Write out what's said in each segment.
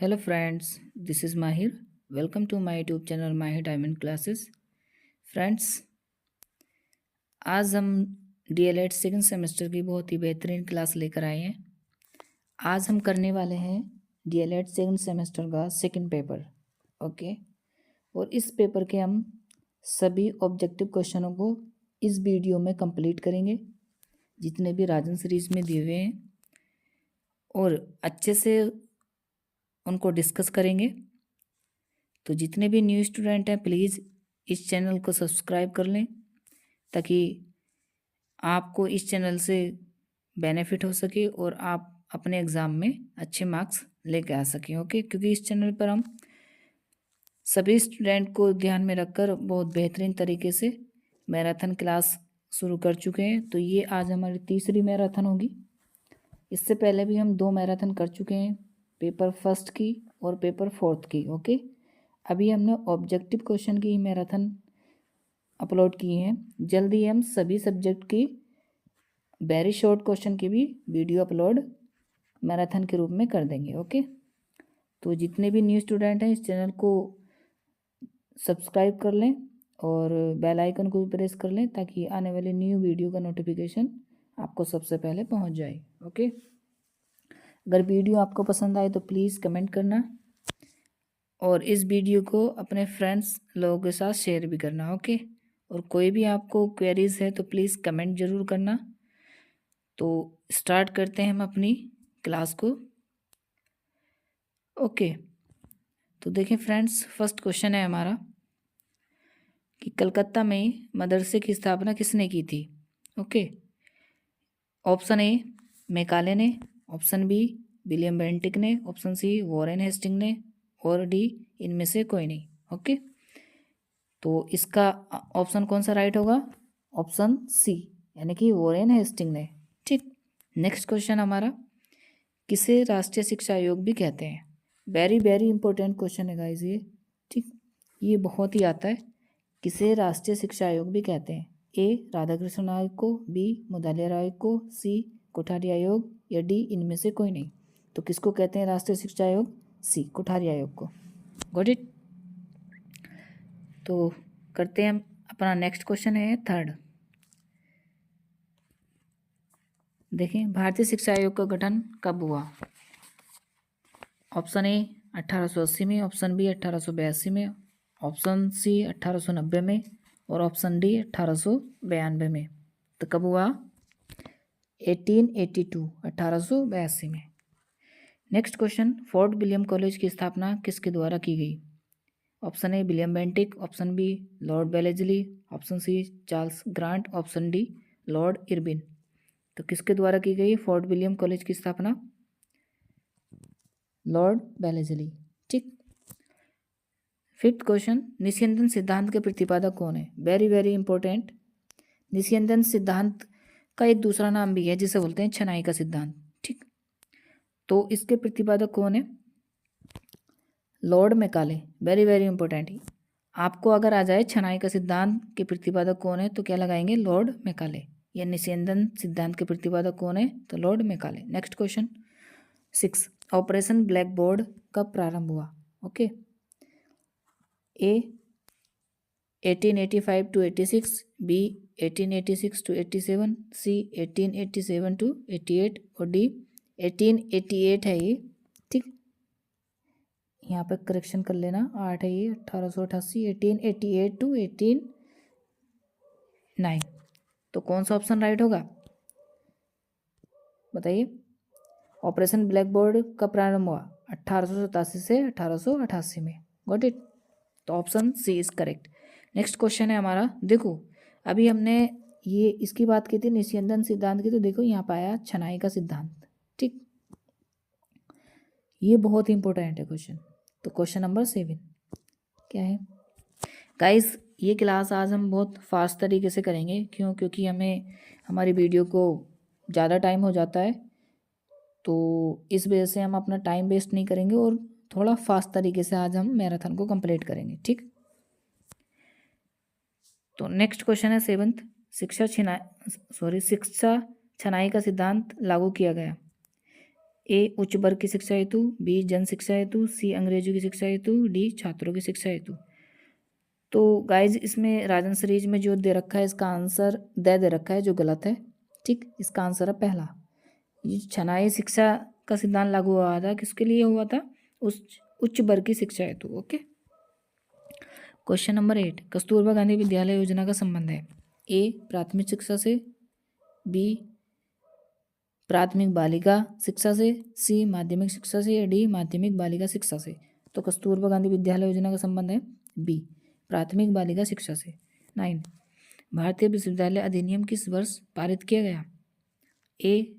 Hello friends, this is Mahir. Welcome to my YouTube channel Mahir Diamond Classes. Friends, आज हम DLED second semester की बहुत ही बेहतरीन class लेकर आए हैं। आज हम करने वाले हैं DLED सेकंड सेमेस्टर का सेकंड पेपर। ओके, और इस पेपर के हम सभी ऑब्जेक्टिव क्वेश्चनों को इस वीडियो में कंप्लीट करेंगे, जितने भी राजन सीरीज में दिए हुए हैं, और अच्छे से उनको डिस्कस करेंगे। तो जितने भी न्यू स्टूडेंट हैं प्लीज़ इस चैनल को सब्सक्राइब कर लें, ताकि आपको इस चैनल से बेनिफिट हो सके और आप अपने एग्ज़ाम में अच्छे मार्क्स लेके आ सकें। ओके, क्योंकि इस चैनल पर हम सभी स्टूडेंट को ध्यान में रखकर बहुत बेहतरीन तरीके से मैराथन क्लास शुरू कर चुके हैं। तो ये आज हमारी तीसरी मैराथन होगी। इससे पहले भी हम 2 मैराथन कर चुके हैं, पेपर फर्स्ट की और पेपर फोर्थ की। ओके, अभी हमने ऑब्जेक्टिव क्वेश्चन की मैराथन अपलोड की हैं। जल्दी हम सभी सब्जेक्ट की वेरी शॉर्ट क्वेश्चन की भी वीडियो अपलोड मैराथन के रूप में कर देंगे। ओके, तो जितने भी न्यू स्टूडेंट हैं इस चैनल को सब्सक्राइब कर लें और बेल आइकन को भी प्रेस कर लें, ताकि आने वाली न्यू वीडियो का नोटिफिकेशन आपको सबसे पहले पहुंच जाए। ओके, अगर वीडियो आपको पसंद आए तो प्लीज़ कमेंट करना और इस वीडियो को अपने फ्रेंड्स लोगों के साथ शेयर भी करना। ओके, और कोई भी आपको क्वेरीज है तो प्लीज़ कमेंट ज़रूर करना। तो स्टार्ट करते हैं हम अपनी क्लास को। ओके, तो देखें फ्रेंड्स, फर्स्ट क्वेश्चन है हमारा कि कलकत्ता में मदरसे की स्थापना किसने की थी। ओके, ऑप्शन ए मैकाले ने, ऑप्शन बी विलियम बेंटिक ने, ऑप्शन सी वॉरेन हेस्टिंग ने, और डी इनमें से कोई नहीं। ओके, तो इसका ऑप्शन कौन सा राइट होगा? ऑप्शन सी, यानी कि वॉरेन हेस्टिंग ने। ठीक, नेक्स्ट क्वेश्चन हमारा, किसे राष्ट्रीय शिक्षा आयोग भी कहते हैं? वेरी वेरी इंपॉर्टेंट क्वेश्चन है गाइस ये। ठीक, ये बहुत ही आता है। किसे राष्ट्रीय शिक्षा आयोग भी कहते हैं? ए राधाकृष्णन आयोग को, बी मुदालियार आयोग को, सी कोठारी आयोग, या डी इनमें से कोई नहीं। तो किसको कहते हैं राष्ट्रीय शिक्षा आयोग? सी कोठारी आयोग को। Got it. तो करते हैं हम अपना नेक्स्ट क्वेश्चन है थर्ड। देखें, भारतीय शिक्षा आयोग का गठन कब हुआ? ऑप्शन ए 1880 में, ऑप्शन बी 1882 में, ऑप्शन सी 1890 में, और ऑप्शन डी 1892 में। तो कब हुआ? 1882, 1882 में। Next question, Fort William college की स्थापना किसके द्वारा की गई? Option A William Bentinck, option B Lord Wellesley, option C Charles Grant, option D Lord Irwin. तो किसके द्वारा की गई फोर्ट विलियम कॉलेज की स्थापना? Lord Wellesley. ठीक, फिफ्थ क्वेश्चन, निस्यंदन सिद्धांत के प्रतिपादक कौन है? Very very important. निस्यंदन सिद्धांत का एक दूसरा नाम भी है जिसे बोलते हैं छनाई का सिद्धांत। ठीक, तो इसके प्रतिपादक कौन है? Lord Macaulay. Very very important. आपको अगर आ जाए छनाई का सिद्धांत के प्रतिपादक कौन है तो क्या लगाएंगे? Lord Macaulay. या निस्यंदन सिद्धांत के प्रतिपादक कौन है? तो Lord Macaulay. Next question 6, operation blackboard कब प्रारंभ हुआ? Okay, A 1885 to 86, B 1886 to 87, C 1887 to 88, और डी 1888 है ये। ठीक, यहाँ पे करेक्शन कर लेना, 8 है ये, 1888, 1888 to 89। तो कौन सा ऑप्शन राइट होगा बताइए? ऑपरेशन ब्लैक बोर्ड कब प्रारंभ हुआ? 1887 से 1888 में। Got it. तो option C is correct. Next question है हमारा। देखो, अभी हमने ये इसकी बात की थी निस्यंदन सिद्धांत की, तो देखो यहाँ पे आया छनाई का सिद्धांत। ठीक, ये बहुत ही इंपॉर्टेंट है क्वेश्चन। तो क्वेश्चन नंबर 7 क्या है गाइस? ये क्लास आज हम बहुत फास्ट तरीके से करेंगे। क्यों? क्योंकि हमें हमारी वीडियो को ज़्यादा टाइम हो जाता है, तो इस वजह से हम अपना टाइम वेस्ट नहीं करेंगे और थोड़ा फास्ट तरीके से आज हम मैराथन को कंप्लीट करेंगे। ठीक, तो नेक्स्ट क्वेश्चन है 7th, शिक्षा छनाई का सिद्धांत लागू किया गया। ए उच्च वर्ग की शिक्षा हेतु, बी जन शिक्षा हेतु, सी अंग्रेजी की शिक्षा हेतु, डी छात्रों की शिक्षा हेतु। तो गाइज इसमें राजन सीरीज में जो दे रखा है इसका आंसर दे रखा है जो गलत है। ठीक, इसका आंसर है पहला। ये छनाई शिक्षा का सिद्धांत लागू हुआ था, किसके लिए हुआ था? उच्च वर्ग की शिक्षा हेतु। Okay. Question number 8, Kasturba Gandhi विद्यालय योजना का संबंध है ए प्राथमिक शिक्षा से, बी प्राथमिक बालिका शिक्षा से, सी माध्यमिक शिक्षा से, या डी माध्यमिक बालिका शिक्षा से। तो कस्तूरबा गांधी विद्यालय योजना का संबंध है बी प्राथमिक बालिका शिक्षा से। 9, भारतीय विश्वविद्यालय अधिनियम किस वर्ष पारित किया गया? ए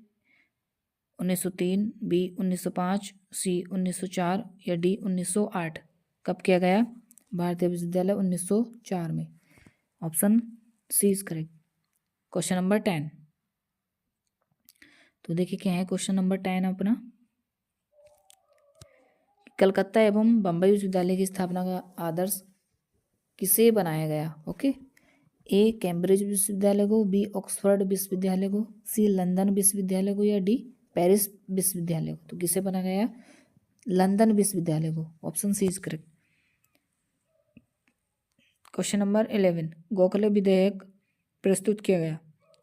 1903, बी 1905, सी 1904, या डी 1908। कब किया गया भारतीय विश्वविद्यालय? 1904 में। Option C is correct. Question number 10, तो देखिए क्या है क्वेश्चन नंबर 10 अपना। कलकत्ता एवं बम्बई विश्वविद्यालय की स्थापना का आदर्श किसे बनाया गया? ओके। ए कैम्ब्रिज विश्वविद्यालय को, बी ऑक्सफोर्ड विश्वविद्यालय को, सी लंदन विश्वविद्यालय को, या डी पेरिस विश्वविद्यालय को। तो किसे बनाया गया? लंदन विश्वविद्यालय को। Option C is correct. Question number 11, Gokhale विधेयक प्रस्तुत किया गया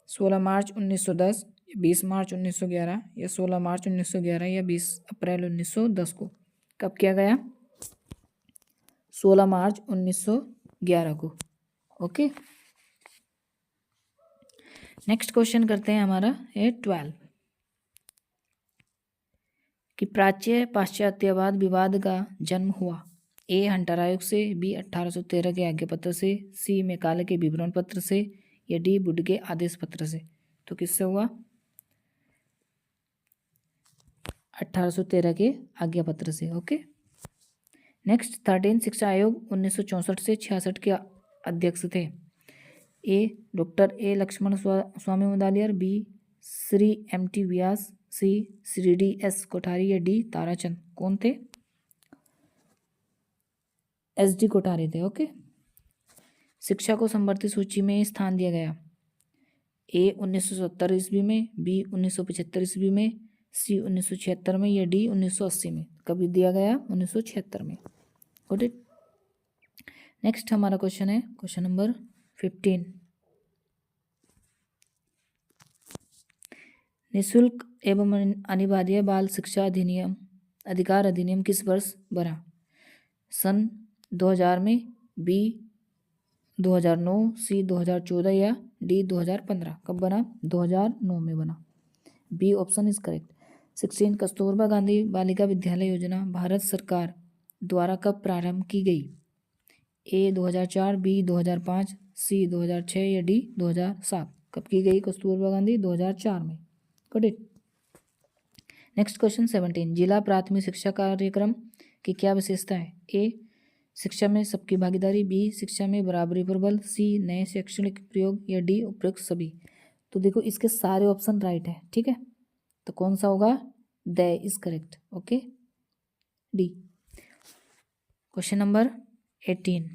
16 मार्च 1910, 20 मार्च 1911, या 16 मार्च 1911, या 20 अप्रैल 1910 को। कब किया गया? 16 मार्च 1911 को। ओके। नेक्स्ट क्वेश्चन करते हैं, हमारा है 12 कि प्राच्य पाश्चात्यवाद विवाद का जन्म हुआ ए हंटर आयोग से, बी 1813 के आज्ञा पत्र से, सी मैकाले के विवरण पत्र से, या डी वुड के आदेश पत्र से। तो किससे हुआ? 1813 के आज्ञा पत्र से। ओके। नेक्स्ट 13, शिक्षा आयोग 1964 से 66 के अध्यक्ष थे A doctor A Lakshmana Swami Mudaliar, B Shri M.T. Vyas, C Shri D.S. Kothari, या डी ताराचंद। कौन थे? S.D. कोठारी थे। ओके। शिक्षा को संवर्धित सूची में स्थान दिया गया ए 1970 ईस्वी में, बी 1975 ईस्वी में, सी 1976 में, या डी 1980 में। कभी दिया गया? 1976 में। Got it. नेक्स्ट हमारा क्वेश्चन है क्वेश्चन नंबर 15, निःशुल्क एवं अनिवार्य बाल शिक्षा अधिकार अधिनियम किस वर्ष बना? सन 2000 में, बी 2009, सी 2014, या डी 2015। कब बना? 2009 में बना। B option is correct. 16, Kasturba Gandhi बालिका विद्यालय योजना भारत सरकार द्वारा कब प्रारंभ की गई? ए 2004, बी 2005, सी 2006, या डी 2007। कब की गई कस्तूरबा गांधी? 2004 में। Got it. नेक्स्ट क्वेश्चन 17, जिला प्राथमिक शिक्षा कार्यक्रम की क्या विशेषता है? ए शिक्षा में सबकी भागीदारी, बी शिक्षा में बराबरी पर बल, सी नए शैक्षणिक प्रयोग, या डी उपयुक्त सभी। तो देखो इसके सारे ऑप्शन राइट है। ठीक है, तो कौन सा होगा? The is correct. Okay, D. Question number 18,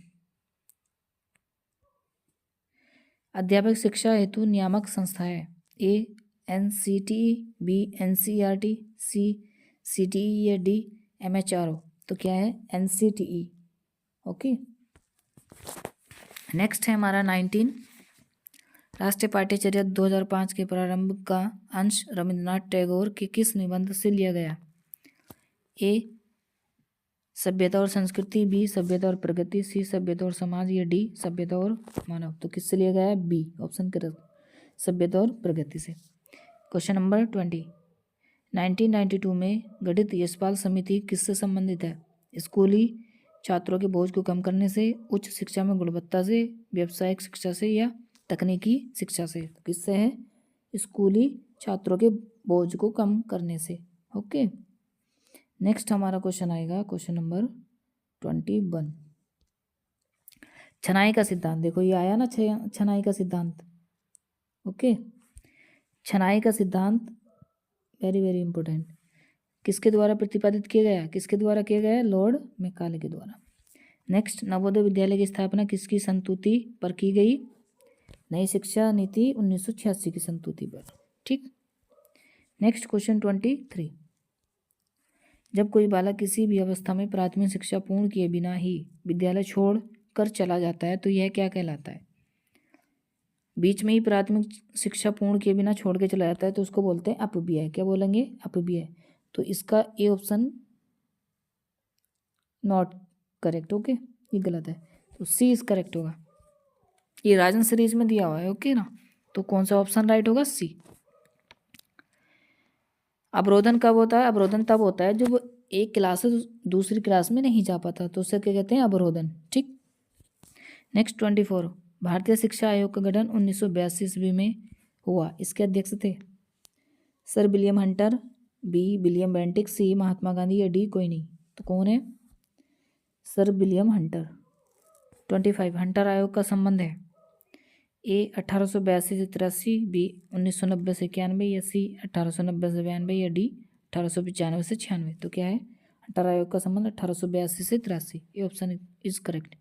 अध्यापक शिक्षा हेतु नियामक संस्था है ए NCTE, बी NCERT, सी CTE, या डी MHRO। तो क्या है? NCTE। ओके। नेक्स्ट है हमारा 19, राष्ट्रीय पाठ्यचर्या 2005 के प्रारंभ का अंश रविंद्रनाथ टैगोर के किस निबंध से लिया गया? ए सभ्यता और संस्कृति, बी सभ्यता और प्रगति, सी सभ्यता और समाज, या डी सभ्यता और मानव। तो किससे लिया गया है? बी ऑप्शन करेक्ट, सभ्यता और प्रगति से। क्वेश्चन नंबर 20, 1992 में गठित यशपाल समिति किससे संबंधित है? स्कूली छात्रों के बोझ को कम करने से, उच्च शिक्षा में गुणवत्ता से, व्यावसायिक शिक्षा से, या तकनीकी शिक्षा से। तो किससे है? स्कूली छात्रों के बोझ को कम करने से। ओके। नेक्स्ट हमारा क्वेश्चन आएगा क्वेश्चन नंबर 21, छनाई का सिद्धांत। देखो ये आया ना छनाई का सिद्धांत। ओके, छनाई का सिद्धांत वेरी वेरी इंपॉर्टेंट, किसके द्वारा प्रतिपादित किया गया? किसके द्वारा किया गया? लॉर्ड मैकाले के द्वारा। नेक्स्ट, नवोदय विद्यालय की स्थापना किसकी संस्तुति पर की गई? नई शिक्षा नीति 1986 की संस्तुति पर। ठीक। नेक्स्ट क्वेश्चन 23, जब कोई बालक किसी भी अवस्था में प्राथमिक शिक्षा पूर्ण किए बिना ही विद्यालय छोड़ कर चला जाता है तो यह क्या कहलाता है? बीच में ही प्राथमिक शिक्षा पूर्ण किए बिना छोड़ के चला जाता है तो उसको बोलते हैं अपव्यय। क्या बोलेंगे? अपव्यय। तो इसका A epsilon naught correct. Okay, ये गलत है, तो सी इज करेक्ट होगा। ये राजन सीरीज में दिया हुआ है। ओके ना, तो कौन सा ऑप्शन राइट होगा? सी। अवरोधन कब होता है? अवरोधन तब होता है जब एक क्लास से दूसरी क्लास में नहीं जा पाता, तो उसे क्या कहते हैं? अवरोधन। ठीक। नेक्स्ट 24, भारतीय शिक्षा आयोग का गठन 1982 ईस्वी में हुआ। इसके अध्यक्ष थे sir William Hunter, B William Bentinck, C Mahatma Gandhi या डी कोई नहीं। तो कौन है? Sir William Hunter. 25, हंटर आयोग का संबंध है ए 1882 से 83, बी 1990 से 91 या सी 1890 से 92 या डी 1895 से 96। तो क्या है? हंटर आयोग का संबंध 1882 से 83। ये option is correct.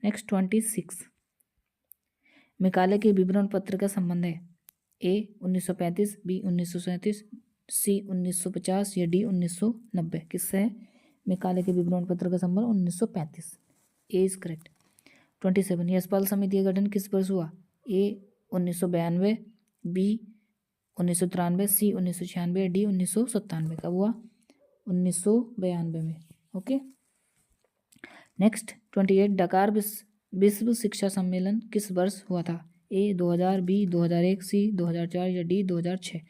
Next 26, Macaulay के विवरण पत्र का संबंध है ए 1935, बी 1937, सी 1950 या डी 1990। किससे है? मेकाले के विवरण पत्र का संबंध 1935। ए इज करेक्ट। 27, यशपाल समिति का गठन किस वर्ष हुआ? ए 1992, बी 1993, सी 1996 या डी 1997। कब हुआ? 1992 में। ओके। नेक्स्ट 28, डकार विश्व शिक्षा सम्मेलन किस वर्ष हुआ था? ए 2000, बी 2001, सी 2004 या डी 2006।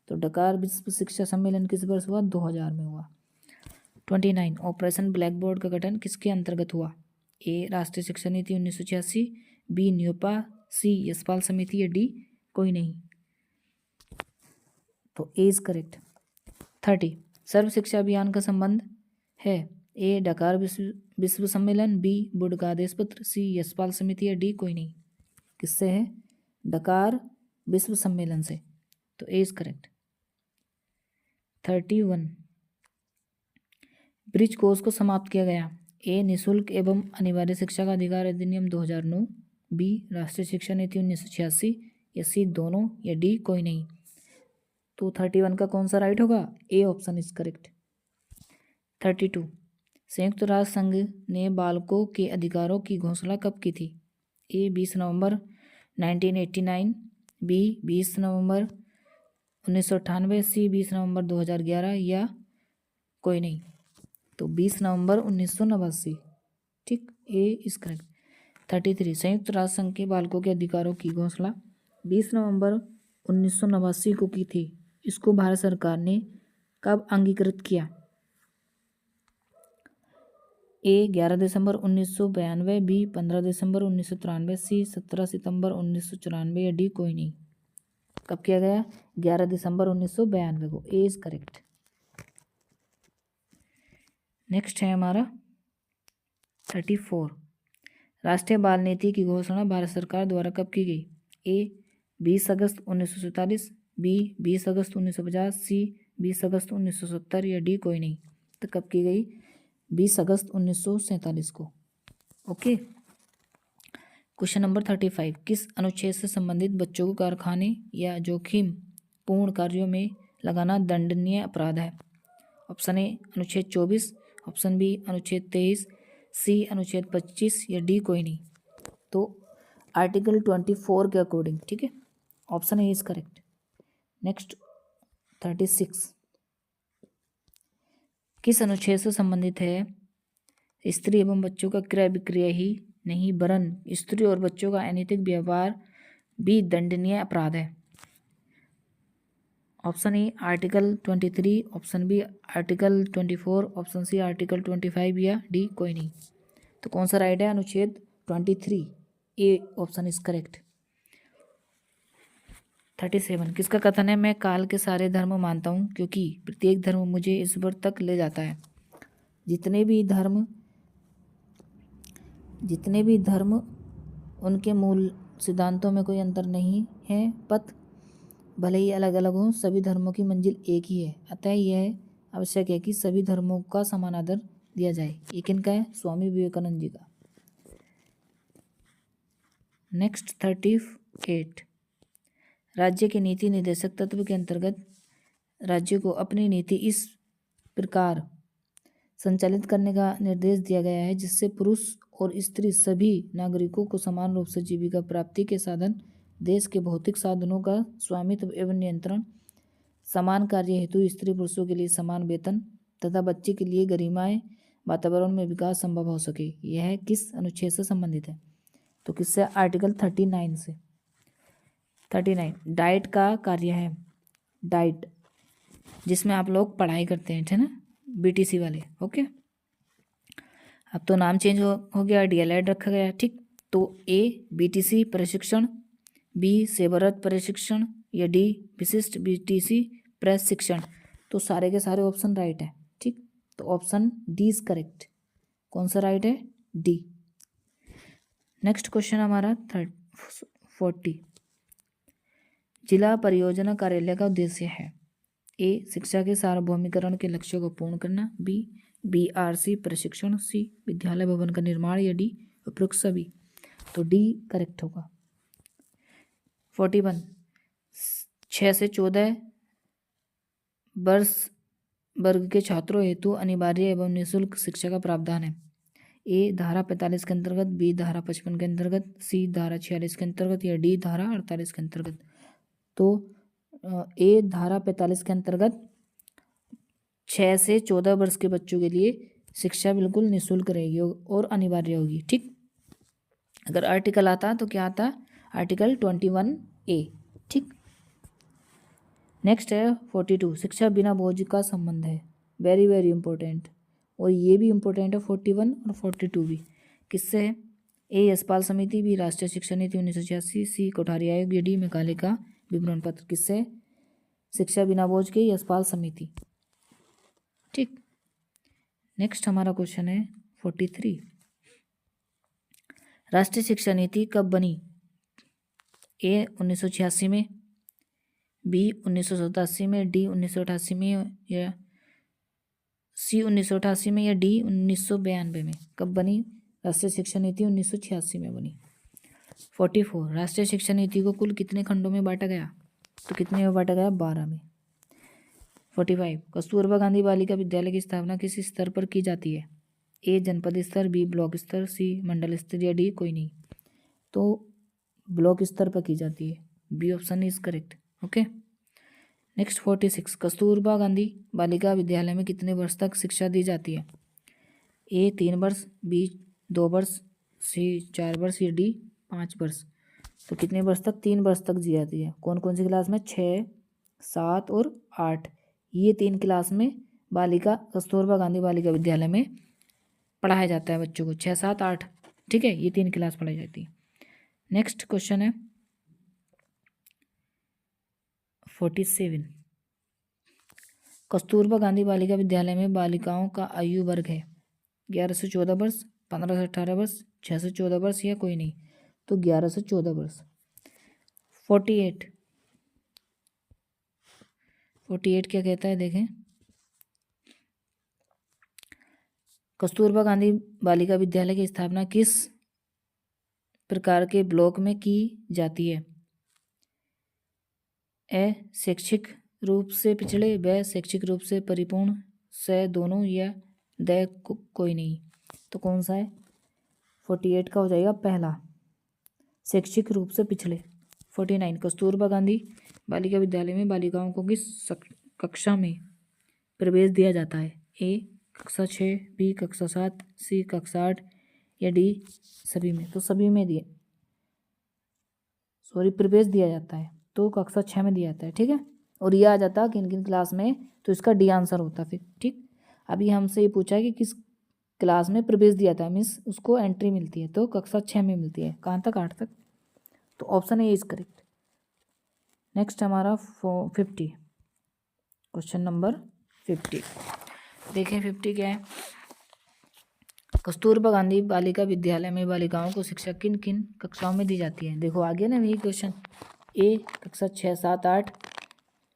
तो डकार विश्व शिक्षा सम्मेलन किस वर्ष हुआ? 2000 में हुआ। 29, ऑपरेशन ब्लैक बोर्ड का गठन किसके अंतर्गत हुआ? ए राष्ट्रीय शिक्षा नीति 1986, बी न्योपा, सी यशपाल समिति या डी कोई नहीं। तो ए इज करेक्ट। 30, सर्व शिक्षा अभियान का संबंध है ए डकार विश्व सम्मेलन, बी बुड का आदेश पत्र, सी यशपाल समिति या डी कोई नहीं। किससे है? डकार विश्व सम्मेलन से। तो ए इज करेक्ट। 31, ब्रिज कोर्स को समाप्त किया गया। ए निःशुल्क एवं अनिवार्य शिक्षा का अधिकार अधिनियम 2009, बी राष्ट्रीय शिक्षा नीति 1986 या सी दोनों या डी कोई नहीं। तो 31 का कौन सा राइट होगा? A option is correct. 32, संयुक्त राष्ट्र संघ ने बालकों के अधिकारों की घोषणा कब की थी? ए 20 नवंबर 1989, बी 20 नवंबर 1998, सी 20 नवंबर 2011 या कोई नहीं। तो 20 नवंबर 1989। ठीक, ए इज करेक्ट। 33, संयुक्त राष्ट्र संघ के बालकों के अधिकारों की घोषणा 20 नवंबर 1989 को की थी। इसको भारत सरकार ने कब अंगीकृत किया? ए 11 दिसंबर 1992, बी 15 दिसंबर 1993, सी 17 सितंबर 1994 या डी कोई नहीं। कब किया गया? 11 दिसंबर 1992 को। ए इज करेक्ट। नेक्स्ट है हमारा 34, राष्ट्रीय बाल नीति की घोषणा भारत सरकार द्वारा कब की गई? ए 20 अगस्त 1947, बी 20 अगस्त 1950, सी 20 अगस्त 1970 या डी कोई नहीं। तो कब की गई? 20 अगस्त 1947 को। ओके। क्वेश्चन नंबर 35, किस अनुच्छेद से संबंधित बच्चों को कारखाने या जोखिम पूर्ण कार्यों में लगाना दंडनीय अपराध है? ऑप्शन ए अनुच्छेद 24, ऑप्शन बी अनुच्छेद 23, सी अनुच्छेद 25 या डी कोई नहीं। तो आर्टिकल 24 के अकॉर्डिंग। ठीक है, option A is correct. Next 36, किस अनुच्छेद से संबंधित है? स्त्री एवं बच्चों का क्रय विक्रय ही नहीं वरन स्त्री और बच्चों का अनैतिक व्यवहार भी दंडनीय अपराध है। Option A article 23, option B article 24, option C article 25 या डी कोई नहीं। तो कौन सा राइट है? अनुच्छेद 23। A option is correct. 37, किसका कथन है? मैं काल के सारे धर्म मानता हूँ क्योंकि प्रत्येक धर्म मुझे ईश्वर तक ले जाता है। जितने भी धर्म उनके मूल सिद्धांतों में कोई अंतर नहीं है। पथ भले ही अलग अलग हों, सभी धर्मों की मंजिल एक ही है। अतः यह आवश्यक है कि सभी धर्मों का समान आदर दिया जाए। ये किनका है? स्वामी विवेकानंद जी का। नेक्स्ट 38, राज्य के नीति निर्देशक तत्व के अंतर्गत राज्य को अपनी नीति इस प्रकार संचालित करने का निर्देश दिया गया है, जिससे पुरुष और स्त्री सभी नागरिकों को समान रूप से जीविका प्राप्ति के साधन, देश के भौतिक साधनों का स्वामित्व एवं नियंत्रण, समान कार्य हेतु स्त्री पुरुषों के लिए समान वेतन तथा बच्चे के लिए गरिमामय वातावरण में विकास संभव हो सके। यह किस अनुच्छेद से संबंधित है? तो किससे? आर्टिकल 39 से। 39 डाइट का कार्य है। डाइट जिसमें आप लोग पढ़ाई करते हैं, ठीक है ना, बीटीसी वाले। ओके, अब तो नाम चेंज हो गया, डीएलएड रखा गया। ठीक, तो ए बीटीसी प्रशिक्षण, बी सेवारत प्रशिक्षण, या डी विशिष्ट बीटीसी प्रशिक्षण। तो सारे के सारे ऑप्शन राइट है। ठीक, तो ऑप्शन डी इज करेक्ट। कौन सा राइट है? डी। नेक्स्ट क्वेश्चन हमारा 40। जिला परियोजना कार्यालय का उद्देश्य है। ए शिक्षा के सार्वभौमिकरण के लक्ष्यों को पूर्ण करना, बी बीआरसी प्रशिक्षण, सी विद्यालय भवन का निर्माण, या डी उपरोक्त सभी। तो डी करेक्ट होगा। 41 6 से 14 वर्ष वर्ग के छात्रों हेतु अनिवार्य एवं निःशुल्क शिक्षा का प्रावधान है। ए धारा 45 के अंतर्गत, बी धारा 55 के अंतर्गत, सी धारा 46 के अंतर्गत, या डी धारा 48 के अंतर्गत। तो ए धारा 45 के अंतर्गत 6 से 14 वर्ष के बच्चों के लिए शिक्षा बिल्कुल निःशुल्क रहेगी और अनिवार्य होगी। ठीक, अगर आर्टिकल आता तो क्या आता? Article 21A। ठीक, नेक्स्ट है 42 शिक्षा बिना बोझ का संबंध है। वेरी वेरी इंपॉर्टेंट, और ये भी इंपॉर्टेंट है 41 और 42 भी। किससे है? ए यशपाल समिति, बी राष्ट्रीय शिक्षा नीति 1986, सी कोठारी आयोग, या डी मेघालय का विवरण पत्र। किससे? शिक्षा बिना बोझ के यशपाल समिति। ठीक, नेक्स्ट हमारा क्वेश्चन है 43 राष्ट्रीय शिक्षा नीति कब बनी? ए 1986 में, बी 1987 में, डी 1988 में, या सी 1988 में, या डी 1992 में। कब बनी राष्ट्रीय शिक्षा नीति? 1986 में बनी। 44 राष्ट्रीय शिक्षा नीति को कुल कितने खंडों में बांटा गया? तो कितने में बांटा गया? 12 में। 45 कस्तूरबा गांधी बालिका विद्यालय की स्थापना किस स्तर पर की जाती है? ए जनपद स्तर, बी ब्लॉक स्तर, सी मंडल स्तर, या डी कोई नहीं। तो ब्लॉक स्तर पर की जाती है। B option is correct. Okay, next 46 Kasturba Gandhi बालिका विद्यालय में कितने वर्ष तक शिक्षा दी जाती है? ए 3 वर्ष, बी 2 वर्ष, सी 4 वर्ष, या डी 5 वर्ष। तो कितने वर्ष तक? 3 वर्ष तक दी जाती है। कौन कौन सी क्लास में? 6, 7 और 8। ये 3 क्लास में बालिका कस्तूरबा गांधी बालिका विद्यालय में पढ़ाया जाता है बच्चों को। 6, 7, 8। ठीक है, ये 3 क्लास पढ़ाई जाती है। नेक्स्ट क्वेश्चन है 47 कस्तूरबा गांधी बालिका विद्यालय में बालिकाओं का आयु वर्ग है 11 से 14 वर्ष, 15 से 18 वर्ष, 6 से 14 वर्ष, या कोई नहीं। तो 11 से 14 वर्ष। 48 क्या कहता है? देखें, कस्तूरबा गांधी बालिका विद्यालय की स्थापना किस प्रकार के ब्लॉक में की जाती है? ए शैक्षिक रूप से पिछड़े, ब शैक्षिक रूप से परिपूर्ण, स दोनों, या द कोई नहीं। तो कौन सा है? 48 का हो जाएगा पहला, शैक्षिक रूप से पिछड़े। 49 कस्तूरबा गांधी बालिका विद्यालय में बालिकाओं को किस कक्षा में प्रवेश दिया जाता है? ए कक्षा 6, बी कक्षा 7, सी कक्षा 8, या डी सभी में। तो सभी में प्रवेश दिया जाता है। तो कक्षा 6 में दिया जाता है। ठीक है, और ये आ जाता किन किन क्लास में, तो इसका डी आंसर होता फिर। ठीक, अभी हमसे ये पूछा है कि किस क्लास में प्रवेश दिया था, मीन्स उसको एंट्री मिलती है। तो कक्षा 6 में मिलती है। कहाँ तक? 8 तक। तो option A is correct. Next हमारा 50 क्वेश्चन नंबर 50। देखें 50 क्या है? कस्तूरबा गांधी बालिका विद्यालय में बालिकाओं को शिक्षा किन किन कक्षाओं में दी जाती है? देखो आगे ना यही क्वेश्चन। ए कक्षा 6, 7, 8,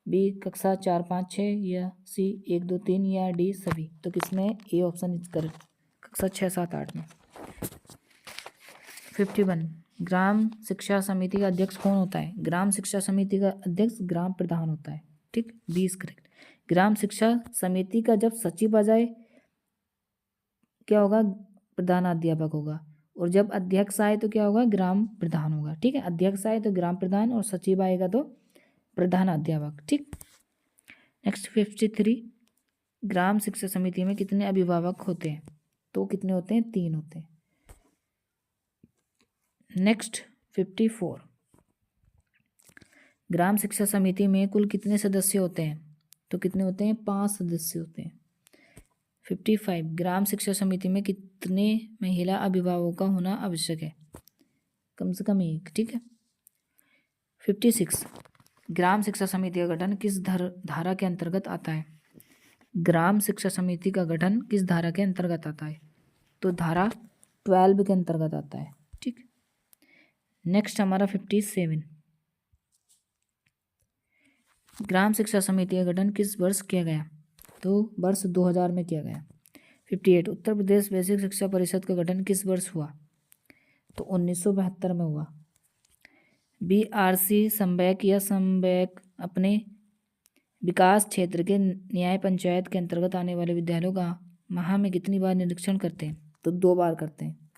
बी कक्षा 4, 5, 6, या सी 1, 2, 3, या डी सभी। तो किसमें? ए ऑप्शन इज करेक्ट, कक्षा 6, 7, 8 में। 51 ग्राम शिक्षा समिति का अध्यक्ष कौन होता है? ग्राम शिक्षा समिति का अध्यक्ष ग्राम प्रधान होता है। ठीक, बी इज करेक्ट। ग्राम शिक्षा समिति का जब सचिव आ जाए क्या होगा, प्रधानाध्यापक होगा, और जब अध्यक्ष आए तो क्या होगा, ग्राम प्रधान होगा। ठीक है, अध्यक्ष आए तो ग्राम प्रधान और सचिव आएगा तो प्रधानाध्यापक। ठीक, नेक्स्ट 53, ग्राम शिक्षा समिति में कितने अभिभावक होते हैं? तो कितने होते हैं? 3 होते हैं। नेक्स्ट 54, ग्राम शिक्षा समिति में कुल कितने सदस्य होते हैं? तो कितने होते हैं? 5 सदस्य होते हैं। 55, ग्राम शिक्षा समिति में कितने महिला अभिभावकों का होना आवश्यक है? कम से कम 1। ठीक है। 56, ग्राम शिक्षा समिति का गठन किस धारा के अंतर्गत आता है? ग्राम शिक्षा समिति का गठन किस धारा के अंतर्गत आता है? तो धारा 12 के अंतर्गत आता है। ठीक, नेक्स्ट हमारा 57, ग्राम शिक्षा समिति का गठन किस वर्ष किया गया? तो वर्ष 2000 में किया गया। 58, उत्तर प्रदेश बेसिक शिक्षा परिषद का गठन किस वर्ष हुआ? तो 1972 में हुआ। बीआरसी संबैक या संबैक अपने विकास क्षेत्र के न्याय पंचायत के अंतर्गत आने वाले विद्यालयों का माह में कितनी बार निरीक्षण करते हैं? तो 2 बार करते हैं।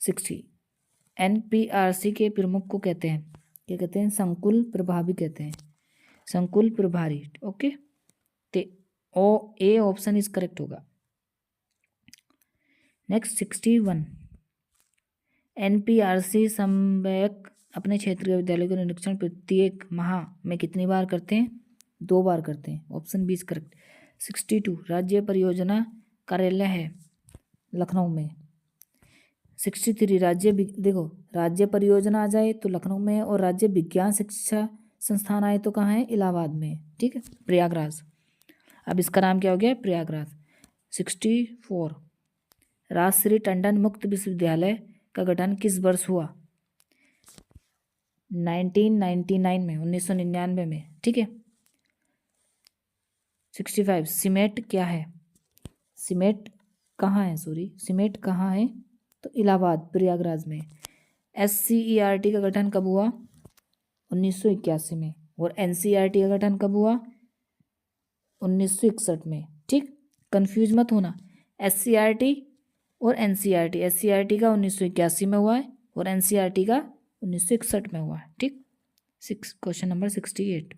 60, एनपीआरसी के प्रमुख को कहते हैं, क्या कहते हैं? संकुल प्रभारी कहते हैं, संकुल प्रभारी। ओके, तो ए ऑप्शन इज करेक्ट होगा। नेक्स्ट 61, एनपीआरसी संबैक अपने क्षेत्र के विद्यालय का निरीक्षण प्रत्येक माह में कितनी बार करते हैं? 2 बार करते हैं। Option B is correct. 62, राज्य परियोजना कार्यालय है लखनऊ में। 63, देखो राज्य परियोजना आ जाए तो लखनऊ में, और राज्य विज्ञान शिक्षा संस्थान आए तो कहाँ है? इलाहाबाद में। ठीक है, प्रयागराज। अब इसका नाम क्या हो गया? प्रयागराज। 64, राजश्री टंडन मुक्त विश्वविद्यालय का गठन किस वर्ष हुआ? 1999 में, 1999 में। ठीक है। 65, सीमेट क्या है? सीमेट कहाँ है? सीमेट कहाँ है? तो इलाहाबाद, प्रयागराज में। SCERT का गठन कब हुआ? 1981 में। और NCERT का गठन कब हुआ? 1961 में। ठीक, कंफ्यूज मत होना। SCERT और NCERT, SCERT का 1981 में हुआ है और NCERT का 1961 में हुआ है। ठीक, क्वेश्चन नंबर 68,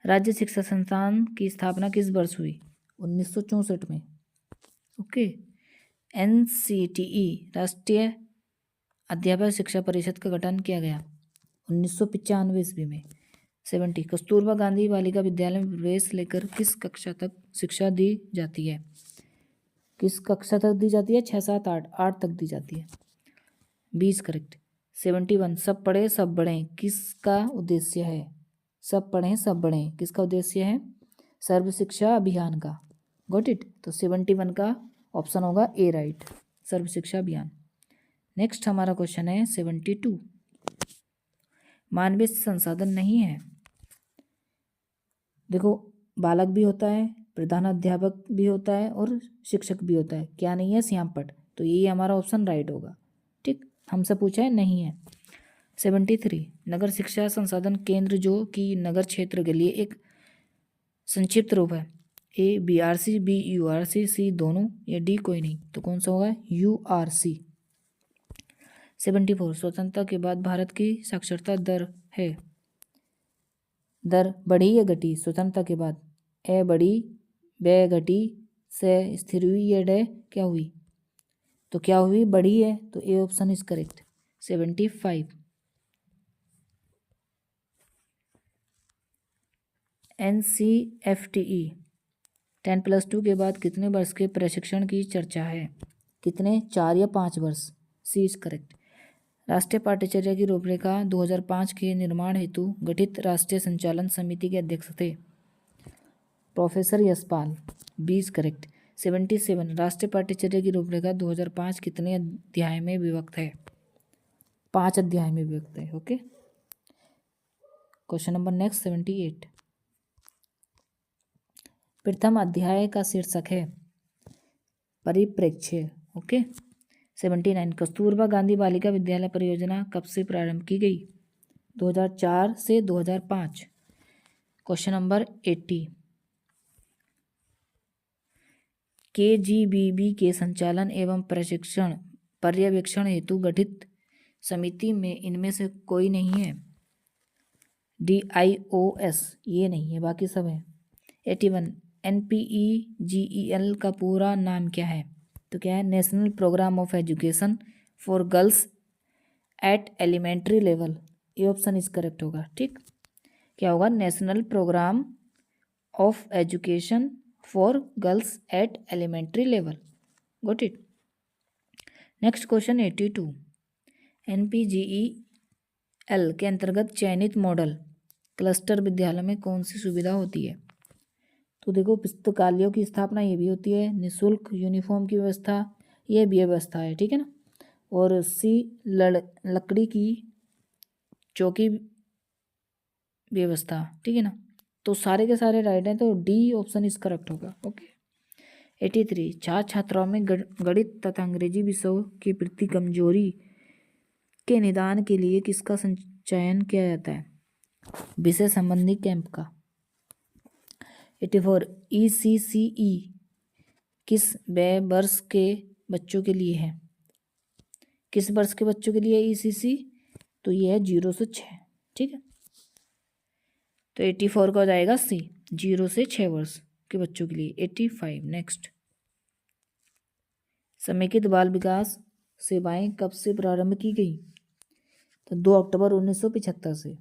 राज्य शिक्षा संस्थान की स्थापना किस वर्ष हुई? 1964 में। ओके। NCTE राष्ट्रीय अध्यापक शिक्षा परिषद का गठन किया गया 1995 ईस्वी में। 70, कस्तूरबा गांधी बालिका विद्यालय में प्रवेश लेकर किस कक्षा तक शिक्षा दी जाती है? किस कक्षा तक दी जाती है? 6, 7, 8 तक दी जाती है। 20 करेक्ट। 71, सब पढ़े सब बढ़ें किसका उद्देश्य है? सब पढ़ें सब बढ़ें किसका उद्देश्य है? सर्व शिक्षा अभियान का। Got it. तो 71 का ऑप्शन होगा ए राइट, सर्व शिक्षा अभियान। नेक्स्ट हमारा क्वेश्चन है 72, मानवीय संसाधन नहीं है। देखो बालक भी होता है, प्रधानाध्यापक भी होता है और शिक्षक भी होता है, क्या नहीं है? श्यामपट्ट। तो ये हमारा ऑप्शन राइट होगा। ठीक, हमसे पूछा है, नहीं है। 73, नगर शिक्षा संसाधन केंद्र जो कि नगर क्षेत्र के लिए एक संक्षिप्त रूप है। A BRC, B URC, C दोनों, या D कोई नहीं। तो कौन सा होगा? URC। 74, स्वतंत्रता के बाद भारत की साक्षरता दर बढ़ी या घटी? स्वतंत्रता के बाद ए बढ़ी, बे घटी, से स्थिर हुई, या डे क्या हुई? तो क्या हुई? बढ़ी है। तो A option is correct. 75, NCFTE 10+2 के बाद कितने वर्ष के प्रशिक्षण की चर्चा है? कितने? 4 या 5 वर्ष। सी इज करेक्ट। राष्ट्रीय पाठ्यचर्या की रूपरेखा 2005 के निर्माण हेतु गठित राष्ट्रीय संचालन समिति के अध्यक्ष थे professor Yashpal. B is correct. 77, राष्ट्रीय पाठ्यचर्या की रूपरेखा 2005 कितने अध्याय में विभक्त है? 5 अध्याय में विभक्त है। ओके। क्वेश्चन नंबर नेक्स्ट 78, प्रथम अध्याय का शीर्षक है परिप्रेक्ष्य। ओके। 79, कस्तूरबा गांधी बालिका विद्यालय परियोजना कब से प्रारंभ की गई? 2004 से 2005। क्वेश्चन नंबर 80, KGBB के संचालन एवं प्रशिक्षण पर्यवेक्षण हेतु गठित समिति में इनमें से कोई नहीं है। DIOS ये नहीं है, बाकी सब है। 81, NPEGEL का पूरा नाम क्या है? तो क्या है? National programme of education for girls at elementary level. ये ऑप्शन इस करेक्ट होगा। ठीक, क्या होगा? National programme of education for girls at elementary level. Got it. Next question 82, NPGEL के अंतर्गत चयनित मॉडल क्लस्टर विद्यालय में कौन सी सुविधा होती है? तो देखो, पुस्तकालयों की स्थापना ये भी होती है, निःशुल्क यूनिफॉर्म की व्यवस्था ये भी व्यवस्था है, ठीक है ना। और सी लकड़ी की चौकी व्यवस्था, ठीक है ना। तो सारे के सारे राइट हैं, तो डी ऑप्शन इस करेक्ट होगा। ओके। 83, छात्र छात्राओं में गणित तथा अंग्रेजी विषयों की प्रति कमजोरी के निदान के लिए किसका चयन किया जाता है? विषय संबंधी कैंप का। 84, ECCE किस वर्ष के बच्चों के लिए है? किस वर्ष के बच्चों के लिए ECC? तो ये है 0 से 6, ठीक है। तो 84 का हो जाएगा सी, 0 से 6 वर्ष के बच्चों के लिए। 85, नेक्स्ट, समेकित बाल विकास सेवाएं कब से प्रारंभ की गई? तो 2 अक्टूबर 1975 से।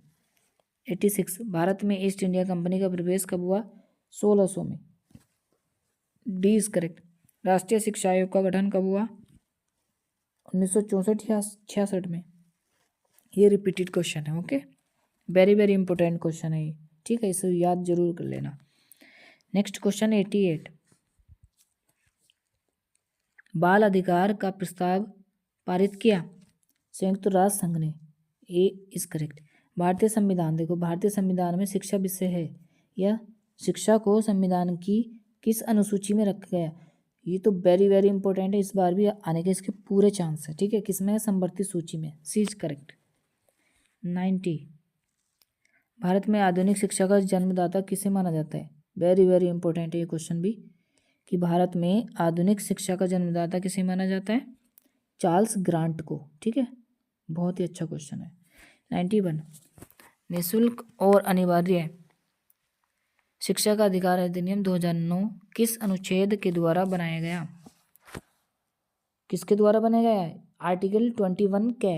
86, भारत में ईस्ट इंडिया कंपनी का प्रवेश कब हुआ? 1600 में। D is correct. राष्ट्रीय शिक्षा आयोग का गठन कब हुआ? 1964 या 66 में। ये रिपीटेड क्वेश्चन है। Okay, very very important question है ये, ठीक है, इसे याद जरूर कर लेना। नेक्स्ट क्वेश्चन 88, बाल अधिकार का प्रस्ताव पारित किया संयुक्त राष्ट्र संघ ने। ए इज करेक्ट। भारतीय संविधान, देखो भारतीय संविधान में शिक्षा विषय है, या शिक्षा को संविधान की किस अनुसूची में रखा गया? ये तो वेरी वेरी इंपॉर्टेंट है, इस बार भी आने के इसके पूरे चांस है, ठीक है। किसमें? संवर्धित सूची में। सी इज करेक्ट। 90, भारत में आधुनिक शिक्षा का जन्मदाता किसे माना जाता है? वेरी वेरी इंपॉर्टेंट है ये क्वेश्चन भी, कि भारत में आधुनिक शिक्षा का जन्मदाता किसे माना जाता है? चार्ल्स ग्रांट को, ठीक है। बहुत ही अच्छा क्वेश्चन है। 91, निःशुल्क और अनिवार्य शिक्षा का अधिकार अधिनियम 2009 किस अनुच्छेद के द्वारा बनाया गया? किसके द्वारा बनाया गया है? आर्टिकल 21 के।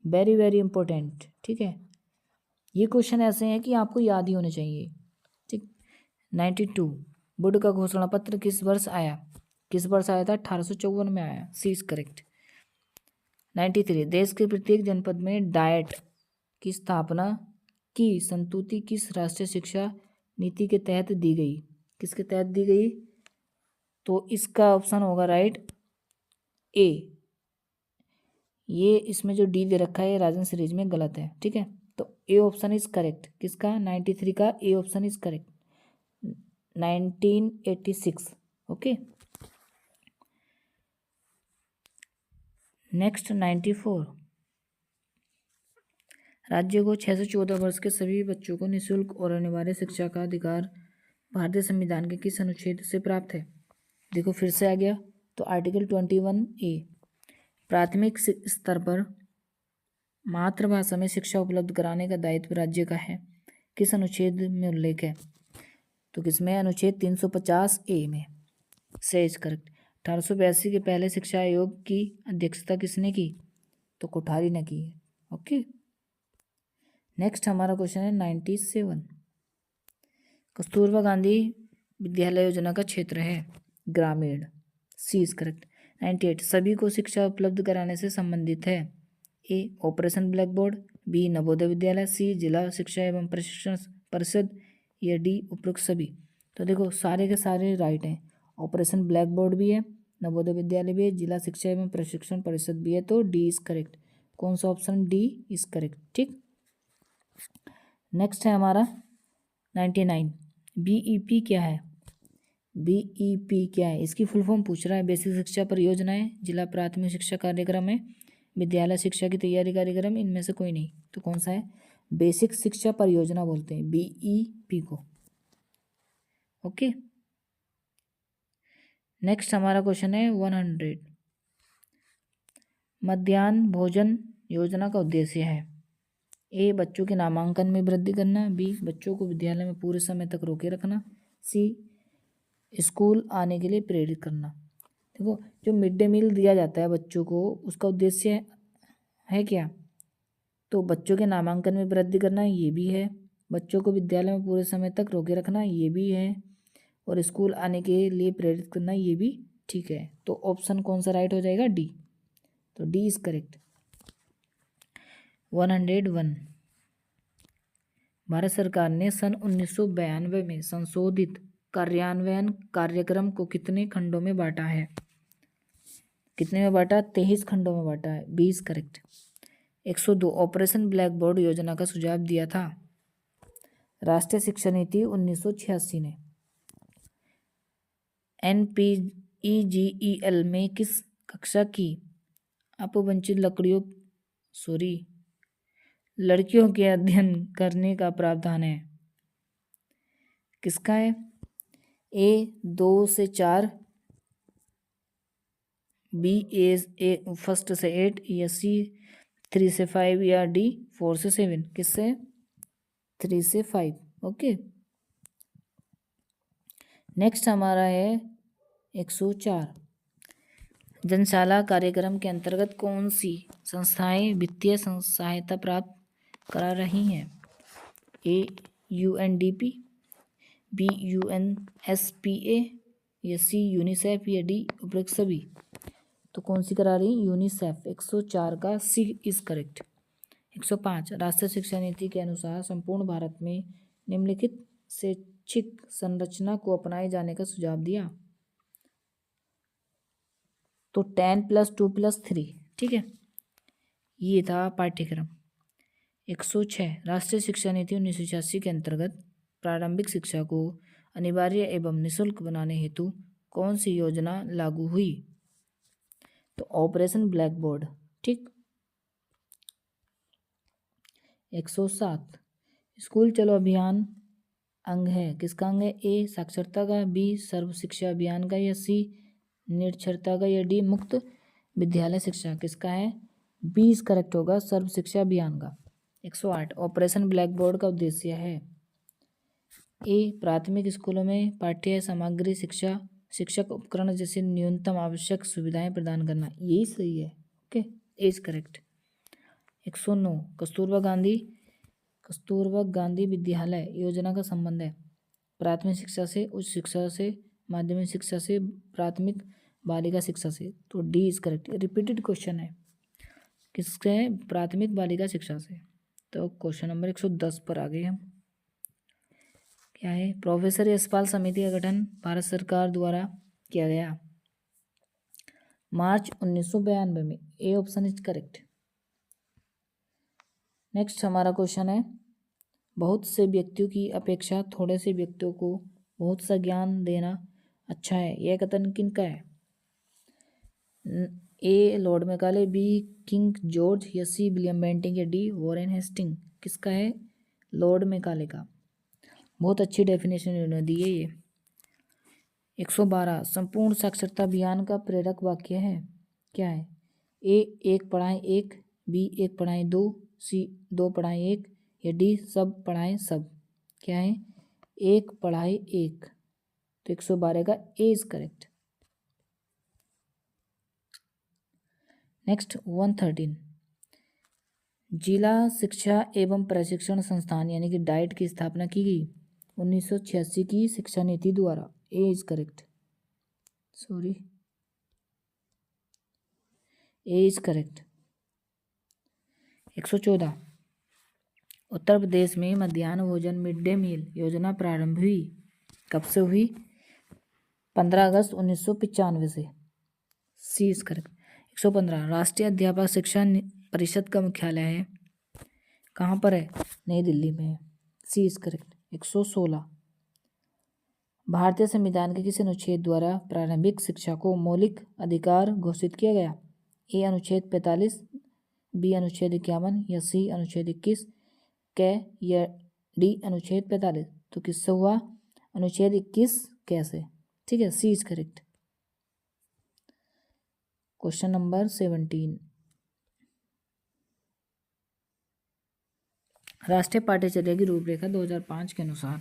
वेरी वेरी इंपॉर्टेंट, ठीक है। ये क्वेश्चन ऐसे हैं कि आपको याद ही होने चाहिए, ठीक। 92, वुड का घोषणा पत्र किस वर्ष आया? किस वर्ष आया था? 1854 में आया। सी इज करेक्ट। 93, देश के प्रत्येक जनपद में डाइट की स्थापना की संतुति किस राष्ट्रीय शिक्षा नीति के तहत दी गई? किसके तहत दी गई? तो इसका ऑप्शन होगा राइट ए। ये इसमें जो डी दे रखा है राजन सीरीज में गलत है, ठीक है। तो ए ऑप्शन इज करेक्ट। किसका? 93 का A option is correct. 1986। Okay, next 94, राज्य को 6 से 14 वर्ष के सभी बच्चों को निःशुल्क और अनिवार्य शिक्षा का अधिकार भारतीय संविधान के किस अनुच्छेद से प्राप्त है? देखो फिर से आ गया, तो आर्टिकल 21A, प्राथमिक स्तर पर मातृभाषा में शिक्षा उपलब्ध कराने का दायित्व राज्य का है। किस अनुच्छेद में उल्लेख है? तो किसमें? अनुच्छेद 350A में। से इज करेक्ट। 1882 के पहले शिक्षा आयोग की अध्यक्षता किसने की? तो कोठारी ने की है। ओके, नेक्स्ट हमारा क्वेश्चन है 97, कस्तूरबा गांधी विद्यालय योजना का क्षेत्र है ग्रामीण। सी इज करेक्ट। 98, सभी को शिक्षा उपलब्ध कराने से संबंधित है। A operation blackboard, B Navodaya Vidyalaya, C जिला शिक्षा एवं प्रशिक्षण परिषद, या डी उपरोक्त सभी। तो देखो सारे के सारे राइट हैं। ऑपरेशन ब्लैक बोर्ड भी है, नवोदय विद्यालय भी है, जिला शिक्षा एवं प्रशिक्षण परिषद भी है, तो डी इज करेक्ट। कौन सा ऑप्शन? डी इज करेक्ट, ठीक। नेक्स्ट है हमारा 99, BEP क्या है? BEP क्या है? इसकी फुल फॉर्म पूछ रहा है। बेसिक शिक्षा परियोजनाएं, जिला प्राथमिक शिक्षा कार्यक्रम है, विद्यालय शिक्षा की तैयारी कार्यक्रम, इनमें से कोई नहीं। तो कौन सा है? बेसिक शिक्षा परियोजना बोलते हैं, BEP को। ओके, नेक्स्ट हमारा क्वेश्चन है 100। मध्याह्न भोजन योजना का उद्देश्य है ए, बच्चों के नामांकन में वृद्धि करना, बी, बच्चों को विद्यालय में पूरे समय तक रोके रखना, सी, स्कूल आने के लिए प्रेरित करना। देखो, जो मिड डे मील दिया जाता है बच्चों को, उसका उद्देश्य है क्या? तो बच्चों के नामांकन में वृद्धि करना, ये भी है, बच्चों को विद्यालय में पूरे समय तक रोके रखना, ये भी है, और स्कूल आने के लिए प्रेरित करना, ये भी ठीक है। तो ऑप्शन कौन सा राइट हो जाएगा? डी। तो डी इज करेक्ट। 101। भारत सरकार ने सन 1992 में संशोधित कार्यान्वयन कार्यक्रम को कितने खंडों में बांटा है? कितने में बांटा? 23 खंडों में बांटा है। 20 करेक्ट। 102 ऑपरेशन ब्लैक बोर्ड योजना का सुझाव दिया था राष्ट्रीय शिक्षा नीति 1986 ने। NPEGEL में किस कक्षा की अपवंचित लड़कियों के अध्ययन करने का प्रावधान है? किसका है? ए 2 से 4, बी ए 1 से 8, या सी 3 से 5, या डी 4 से 7। किससे? 3 से 5। ओके, नेक्स्ट हमारा है 104। जनशाला कार्यक्रम के अंतर्गत कौन सी संस्थाएं वित्तीय सहायता प्राप्त करा रही हैं? ए UNDP, बी UNSPA, या सी यूनिसेफ, या डी उपरोक्त सभी। तो कौन सी करा रही? यूनिसेफ। 104 का सी इज करेक्ट। 105 राष्ट्रीय शिक्षा नीति के अनुसार संपूर्ण भारत में निम्नलिखित शैक्षिक संरचना को अपनाए जाने का सुझाव दिया। तो 10+2+3, ठीक है, ये था पाठ्यक्रम। 106 राष्ट्रीय शिक्षा नीति 1986 के अंतर्गत प्रारंभिक शिक्षा को अनिवार्य एवं निःशुल्क बनाने हेतु कौन सी योजना लागू हुई? तो ऑपरेशन ब्लैक बोर्ड, ठीक। 107 स्कूल चलो अभियान अंग है, किसका अंग है? ए साक्षरता का, बी सर्व शिक्षा अभियान का, या सी निरक्षरता का, या डी मुक्त विद्यालय शिक्षा। किसका है? बी इज करेक्ट होगा, सर्व शिक्षा अभियान का। 108 ऑपरेशन ब्लैक बोर्ड का उद्देश्य है ए प्राथमिक स्कूलों में पाठ्य सामग्री शिक्षक उपकरण जैसे न्यूनतम आवश्यक सुविधाएं प्रदान करना। यही सही है। Okay, is correct. 109 Kasturba Gandhi विद्यालय योजना का संबंध है प्राथमिक शिक्षा से, उच्च शिक्षा से, माध्यमिक शिक्षा से, प्राथमिक बालिका शिक्षा से। तो D is correct. Repeated question है, किससे? प्राथमिक बालिका शिक्षा से। तो क्वेश्चन नंबर 110 पर आ गए हम। क्या है? प्रोफेसर यशपाल समिति का गठन भारत सरकार द्वारा किया गया मार्च 1992 में। A option is correct. Next हमारा क्वेश्चन है बहुत से व्यक्तियों की अपेक्षा थोड़े से व्यक्तियों को बहुत सा ज्ञान देना अच्छा है, यह कथन किनका है? A Lord Macaulay, B King George, या सी विलियम बेंटिंग, या डी वॉरेन हेस्टिंग। किसका है? लॉर्ड मैकाले का। बहुत अच्छी डेफिनेशन इन्होंने दी है ये। 112 संपूर्ण साक्षरता अभियान का प्रेरक वाक्य है, क्या है? ए 1 पढ़ाएं 1, बी 1 पढ़ाएं 2, सी 2 पढ़ाएं 1, या डी सब पढ़ाएं सब। क्या है? 1 पढ़ाएं 1। तो 112 का ए इज करेक्ट। नेक्स्ट 113 जिला शिक्षा एवं प्रशिक्षण संस्थान यानी कि डाइट की स्थापना की गई 1986 की शिक्षा नीति द्वारा। A is correct. A is correct. 114 Uttar Pradesh में मध्याह्न भोजन मिड डे मील योजना प्रारंभ हुई, कब से हुई? 15 अगस्त 1995 से। सी इज करेक्ट। 115 राष्ट्रीय अध्यापक शिक्षा परिषद का मुख्यालय है, कहाँ पर है? नई दिल्ली में है। सी इज करेक्ट। 116 भारतीय संविधान के किस अनुच्छेद द्वारा प्रारंभिक शिक्षा को मौलिक अधिकार घोषित किया गया? ए अनुच्छेद 45, बी अनुच्छेद 51, या सी अनुच्छेद 21, कै या डी अनुच्छेद 45? तो किससे हुआ? अनुच्छेद 21 कैसे? ठीक है, सी इज करेक्ट। क्वेश्चन नंबर 17, राष्ट्रीय पाठ्यचर्या की रूपरेखा 2005 के अनुसार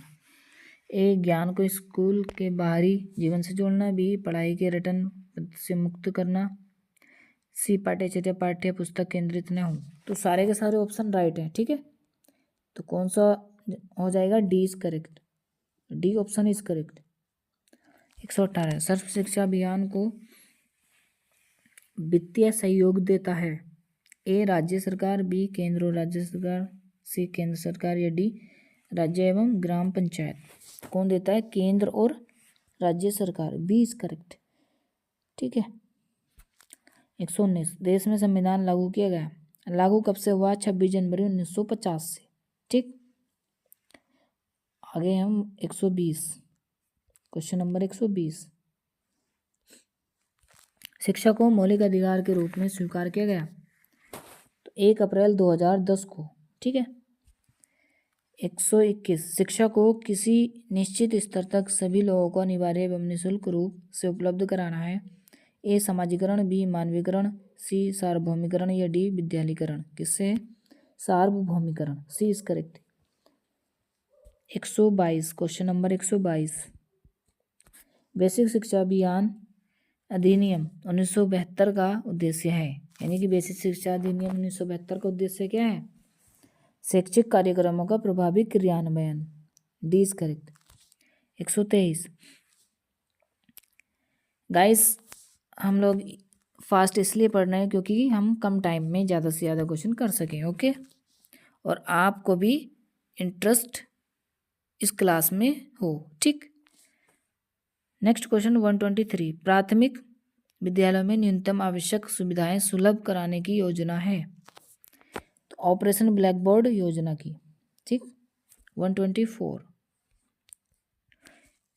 ए, ज्ञान को स्कूल के बाहरी जीवन से जोड़ना, बी, पढ़ाई के रटन से मुक्त करना, सी, पाठ्यचर्या पाठ्य पुस्तक केंद्रित न हो। तो सारे के सारे ऑप्शन राइट हैं। ठीक है, तो कौन सा हो जाएगा? D is correct, D option is correct. 118, सर्व शिक्षा अभियान को वित्तीय सहयोग देता है? ए, राज्य सरकार, बी, केंद्र और राज्य सरकार, सी, केंद्र सरकार या डी, राज्य एवं ग्राम पंचायत। कौन देता है? केंद्र और राज्य सरकार, बी इज करेक्ट। ठीक है, 119, देश में संविधान लागू किया गया, लागू कब से हुआ? 26 जनवरी 1950 से। ठीक, आगे हम 120, क्वेश्चन नंबर 120, शिक्षा को मौलिक अधिकार के रूप में स्वीकार किया गया तो 1 अप्रैल 2010 को। ठीक है, 121, शिक्षा को किसी निश्चित स्तर तक सभी लोगों को अनिवार्य एवं निःशुल्क रूप से उपलब्ध कराना है? ए, समाजीकरण, बी, मानवीकरण, सी, सार्वभौमिकरण या डी, विद्यालयीकरण। किससे? सार्वभौमिकरण, C is correct. 122, question number 122, basic शिक्षा अभियान अधिनियम 1972 का उद्देश्य है, यानी कि बेसिक शिक्षा अधिनियम 1972 का उद्देश्य क्या है? शैक्षिक कार्यक्रमों का प्रभावी क्रियान्वयन, डी इज करेक्ट। 123, गाइस हम लोग फास्ट इसलिए पढ़ रहे हैं क्योंकि हम कम टाइम में ज़्यादा से ज़्यादा क्वेश्चन कर सकें। ओके, और आपको भी इंटरेस्ट इस क्लास में हो। ठीक, नेक्स्ट क्वेश्चन 123, प्राथमिक विद्यालयों में न्यूनतम आवश्यक सुविधाएं सुलभ कराने की योजना है तो ऑपरेशन ब्लैक बोर्ड योजना की। ठीक, 124,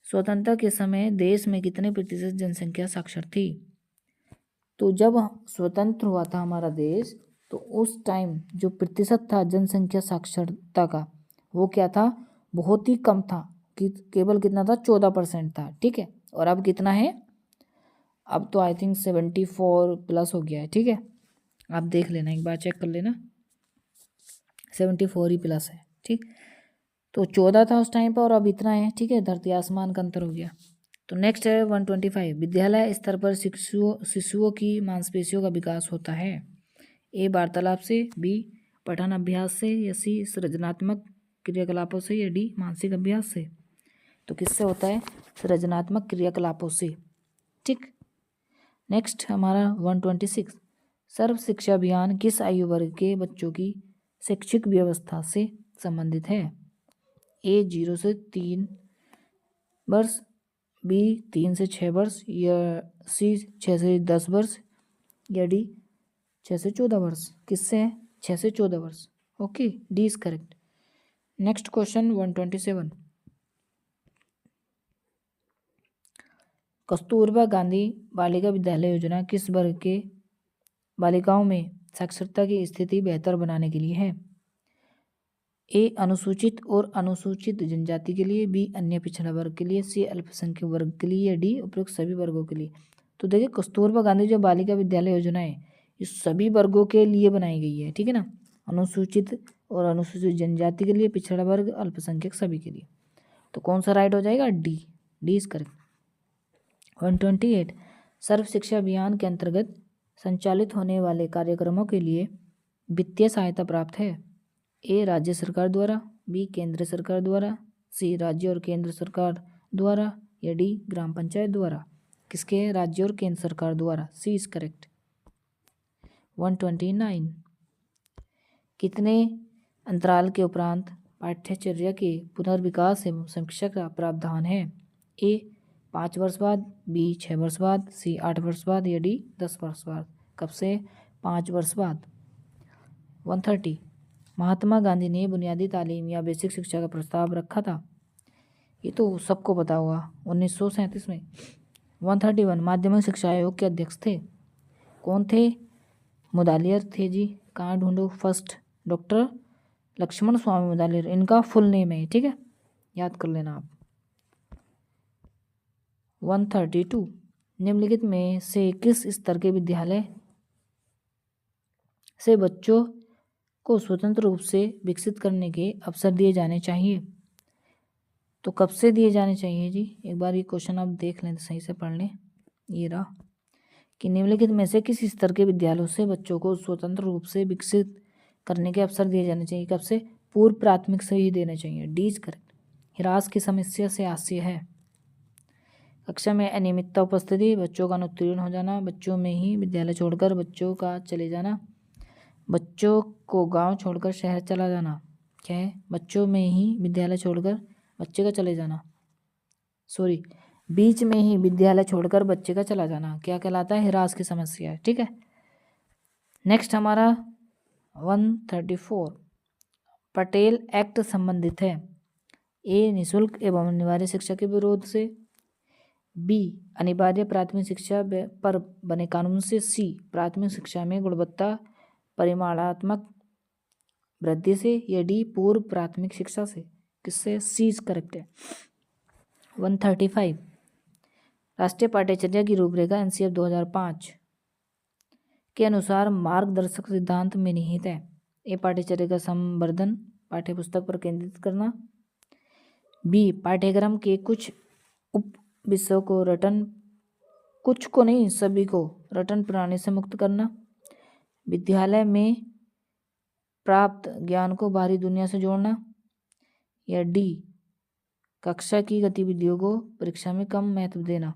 स्वतंत्रता के समय देश में कितने प्रतिशत जनसंख्या साक्षर थी? तो जब स्वतंत्र हुआ था हमारा देश तो उस टाइम जो प्रतिशत था जनसंख्या साक्षरता का वो क्या था? बहुत ही कम था, कि केवल कितना था? 14% था। ठीक है, और अब कितना है? अब तो आई थिंक 74 प्लस हो गया है। ठीक है, आप देख लेना, एक बार चेक कर लेना, 74 ही प्लस है। ठीक, तो 14 था उस टाइम पर और अब इतना है। ठीक है, धरती आसमान का अंतर हो गया। तो नेक्स्ट है 125, विद्यालय स्तर पर शिशुओं की मांसपेशियों का विकास होता है? ए, वार्तालाप से, बी, पठन अभ्यास से, या सी, सृजनात्मक क्रियाकलापों से, या डी, मानसिक अभ्यास से। तो किससे होता है? सृजनात्मक क्रियाकलापों से। ठीक, नेक्स्ट हमारा 126, सर्व शिक्षा अभियान किस आयु वर्ग के बच्चों की शैक्षिक व्यवस्था से संबंधित है? ए, 0 से 3 वर्ष, बी, 3 से 6 वर्ष, या सी, 6 से 10 वर्ष, या डी, 6 से 14 वर्ष। किससे है? 6 से 14 वर्ष। Okay, D is correct. Next question 127, Kasturba Gandhi बालिका विद्यालय योजना किस वर्ग के बालिकाओं में साक्षरता की स्थिति बेहतर बनाने के लिए है? ए, अनुसूचित और अनुसूचित जनजाति के लिए, बी, अन्य पिछड़ा वर्ग के लिए, सी, अल्पसंख्यक वर्ग के लिए, या डी, उपरोक्त सभी वर्गों के लिए। तो देखिए, कस्तूरबा गांधी जो बालिका विद्यालय योजना है ये सभी वर्गों के लिए बनाई गई है। ठीक है ना, अनुसूचित और अनुसूचित जनजाति के लिए, पिछड़ा वर्ग, अल्पसंख्यक, सभी के लिए। तो कौन सा राइट हो जाएगा? D, D is correct. 128, सर्व शिक्षा अभियान के अंतर्गत संचालित होने वाले कार्यक्रमों के लिए वित्तीय सहायता प्राप्त है? ए, राज्य सरकार द्वारा, बी, केंद्र सरकार द्वारा, सी, राज्य और केंद्र सरकार द्वारा, या डी, ग्राम पंचायत द्वारा। किसके? राज्य और केंद्र सरकार द्वारा, सी इज करेक्ट। 129, कितने अंतराल के उपरांत पाठ्यचर्या के पुनर्विकास एवं समीक्षा का प्रावधान है? ए, 5 वर्ष बाद, बी, 6 वर्ष बाद, सी, 8 वर्ष बाद, या डी, 10 वर्ष बाद। कब से? 5 वर्ष बाद। 130, महात्मा गांधी ने बुनियादी तालीम या बेसिक शिक्षा का प्रस्ताव रखा था? ये तो सबको पता होगा, 1937 में। 131, माध्यमिक शिक्षा आयोग के अध्यक्ष थे? कौन थे? मुदालियर थे जी। कहाँ ढूंढो? फर्स्ट डॉक्टर लक्ष्मण स्वामी मुदालिर इनका फुल नेम है, ठीक है, याद कर लेना आप। 132 निम्नलिखित में से किस स्तर के विद्यालय से बच्चों को स्वतंत्र रूप से विकसित करने के अवसर दिए जाने चाहिए? तो कब से दिए जाने चाहिए जी? एक बार ये क्वेश्चन आप देख लें, सही से पढ़ लें। ये रहा कि निम्नलिखित में से किस स्तर के विद्यालयों से बच्चों को स्वतंत्र रूप से विकसित करने के अवसर दिए जाने चाहिए? कब से? पूर्व प्राथमिक से ही देने चाहिए। D is correct. हिरास की समस्या से हास्य है। कक्षा में अनियमितता उपस्थिति, बच्चों का अनुत्तीर्ण हो जाना, बच्चों में ही विद्यालय छोड़कर बच्चों का चले जाना, बच्चों को गांव छोड़कर शहर चला जाना। क्या है? बच्चों में ही विद्यालय छोड़कर बच्चे का चले जाना, सॉरी, बीच में ही विद्यालय छोड़कर बच्चे का चला जाना क्या कहलाता है? हिरास की समस्या है, ठीक है। नेक्स्ट हमारा 134 पटेल एक्ट संबंधित है। ए निःशुल्क एवं अनिवार्य शिक्षा के विरोध से, बी अनिवार्य प्राथमिक शिक्षा पर बने कानून से, सी प्राथमिक शिक्षा में गुणवत्ता परिमाणात्मक वृद्धि से, या डी पूर्व प्राथमिक शिक्षा से। किससे? सी इज करेक्ट है। 135 राष्ट्रीय पाठ्यचर्या की रूपरेखा एनसीएफ 2005 के अनुसार मार्गदर्शक सिद्धांत में निहित है। ए पाठ्यचर्या का संवर्धन पाठ्यपुस्तक पर केंद्रित करना, बी पाठ्यक्रम के कुछ उप विषयों को रटन, कुछ को नहीं सभी को रटन प्रणाली से मुक्त करना, विद्यालय में प्राप्त ज्ञान को बाहरी दुनिया से जोड़ना, या डी कक्षा की गतिविधियों को परीक्षा में कम महत्व देना।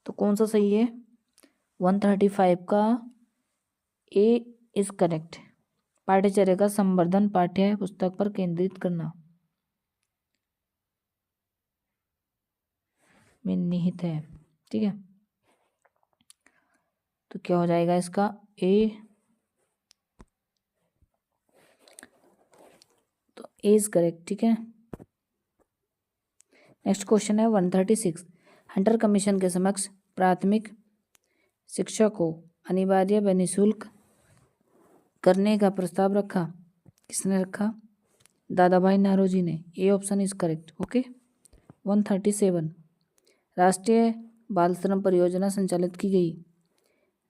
तो कौन सा सही है? 135 का ए इज करेक्ट। पाठ्यचर्या का संवर्धन पाठ्य पुस्तक पर केंद्रित करना में निहित है, ठीक है। तो क्या हो जाएगा इसका? ए, तो ए इज करेक्ट, ठीक है। नेक्स्ट क्वेश्चन है 136 हंटर कमीशन के समक्ष प्राथमिक शिक्षा को अनिवार्य व निःशुल्क करने का प्रस्ताव रखा। किसने रखा? दादा भाई नारोजी ने। A option is correct, okay. 137 राष्ट्रीय बाल श्रम परियोजना संचालित की गई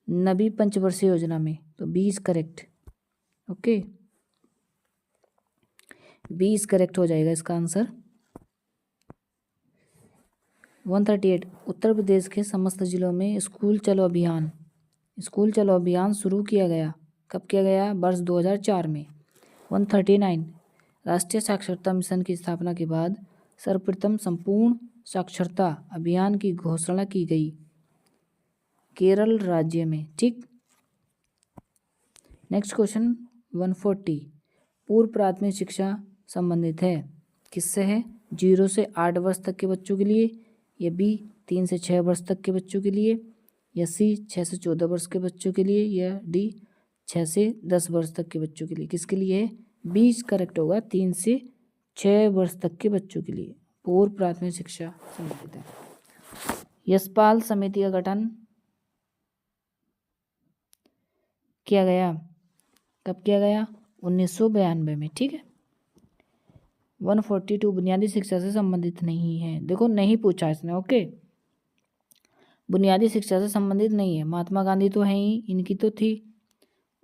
नवी पंचवर्षीय योजना में, तो B is correct, okay, B is correct हो जाएगा इसका आंसर। 138 उत्तर प्रदेश के समस्त जिलों में स्कूल चलो अभियान शुरू किया गया। कब किया गया? वर्ष 2004 में। 139 राष्ट्रीय साक्षरता मिशन की स्थापना के बाद सर्वप्रथम संपूर्ण साक्षरता अभियान की घोषणा की गई केरल राज्य में, ठीक। नेक्स्ट क्वेश्चन 140 पूर्व प्राथमिक शिक्षा संबंधित है। किससे है? 0 से 8 वर्ष तक के बच्चों के लिए, या बी 3 से 6 वर्ष तक के बच्चों के लिए, या सी 6 से 14 वर्ष के बच्चों के लिए, या डी 6 से 10 वर्ष तक के बच्चों के लिए। किसके लिए है? बी करेक्ट होगा, 3 से 6 वर्ष तक के बच्चों के लिए पूर्व प्राथमिक शिक्षा संबंधित है। यशपाल समिति का गठन किया गया। कब किया गया? 1992 में, ठीक है। 142 बुनियादी शिक्षा से संबंधित नहीं है। देखो नहीं पूछा इसने, ओके, बुनियादी शिक्षा से संबंधित नहीं है। महात्मा गांधी तो हैं ही, इनकी तो थी,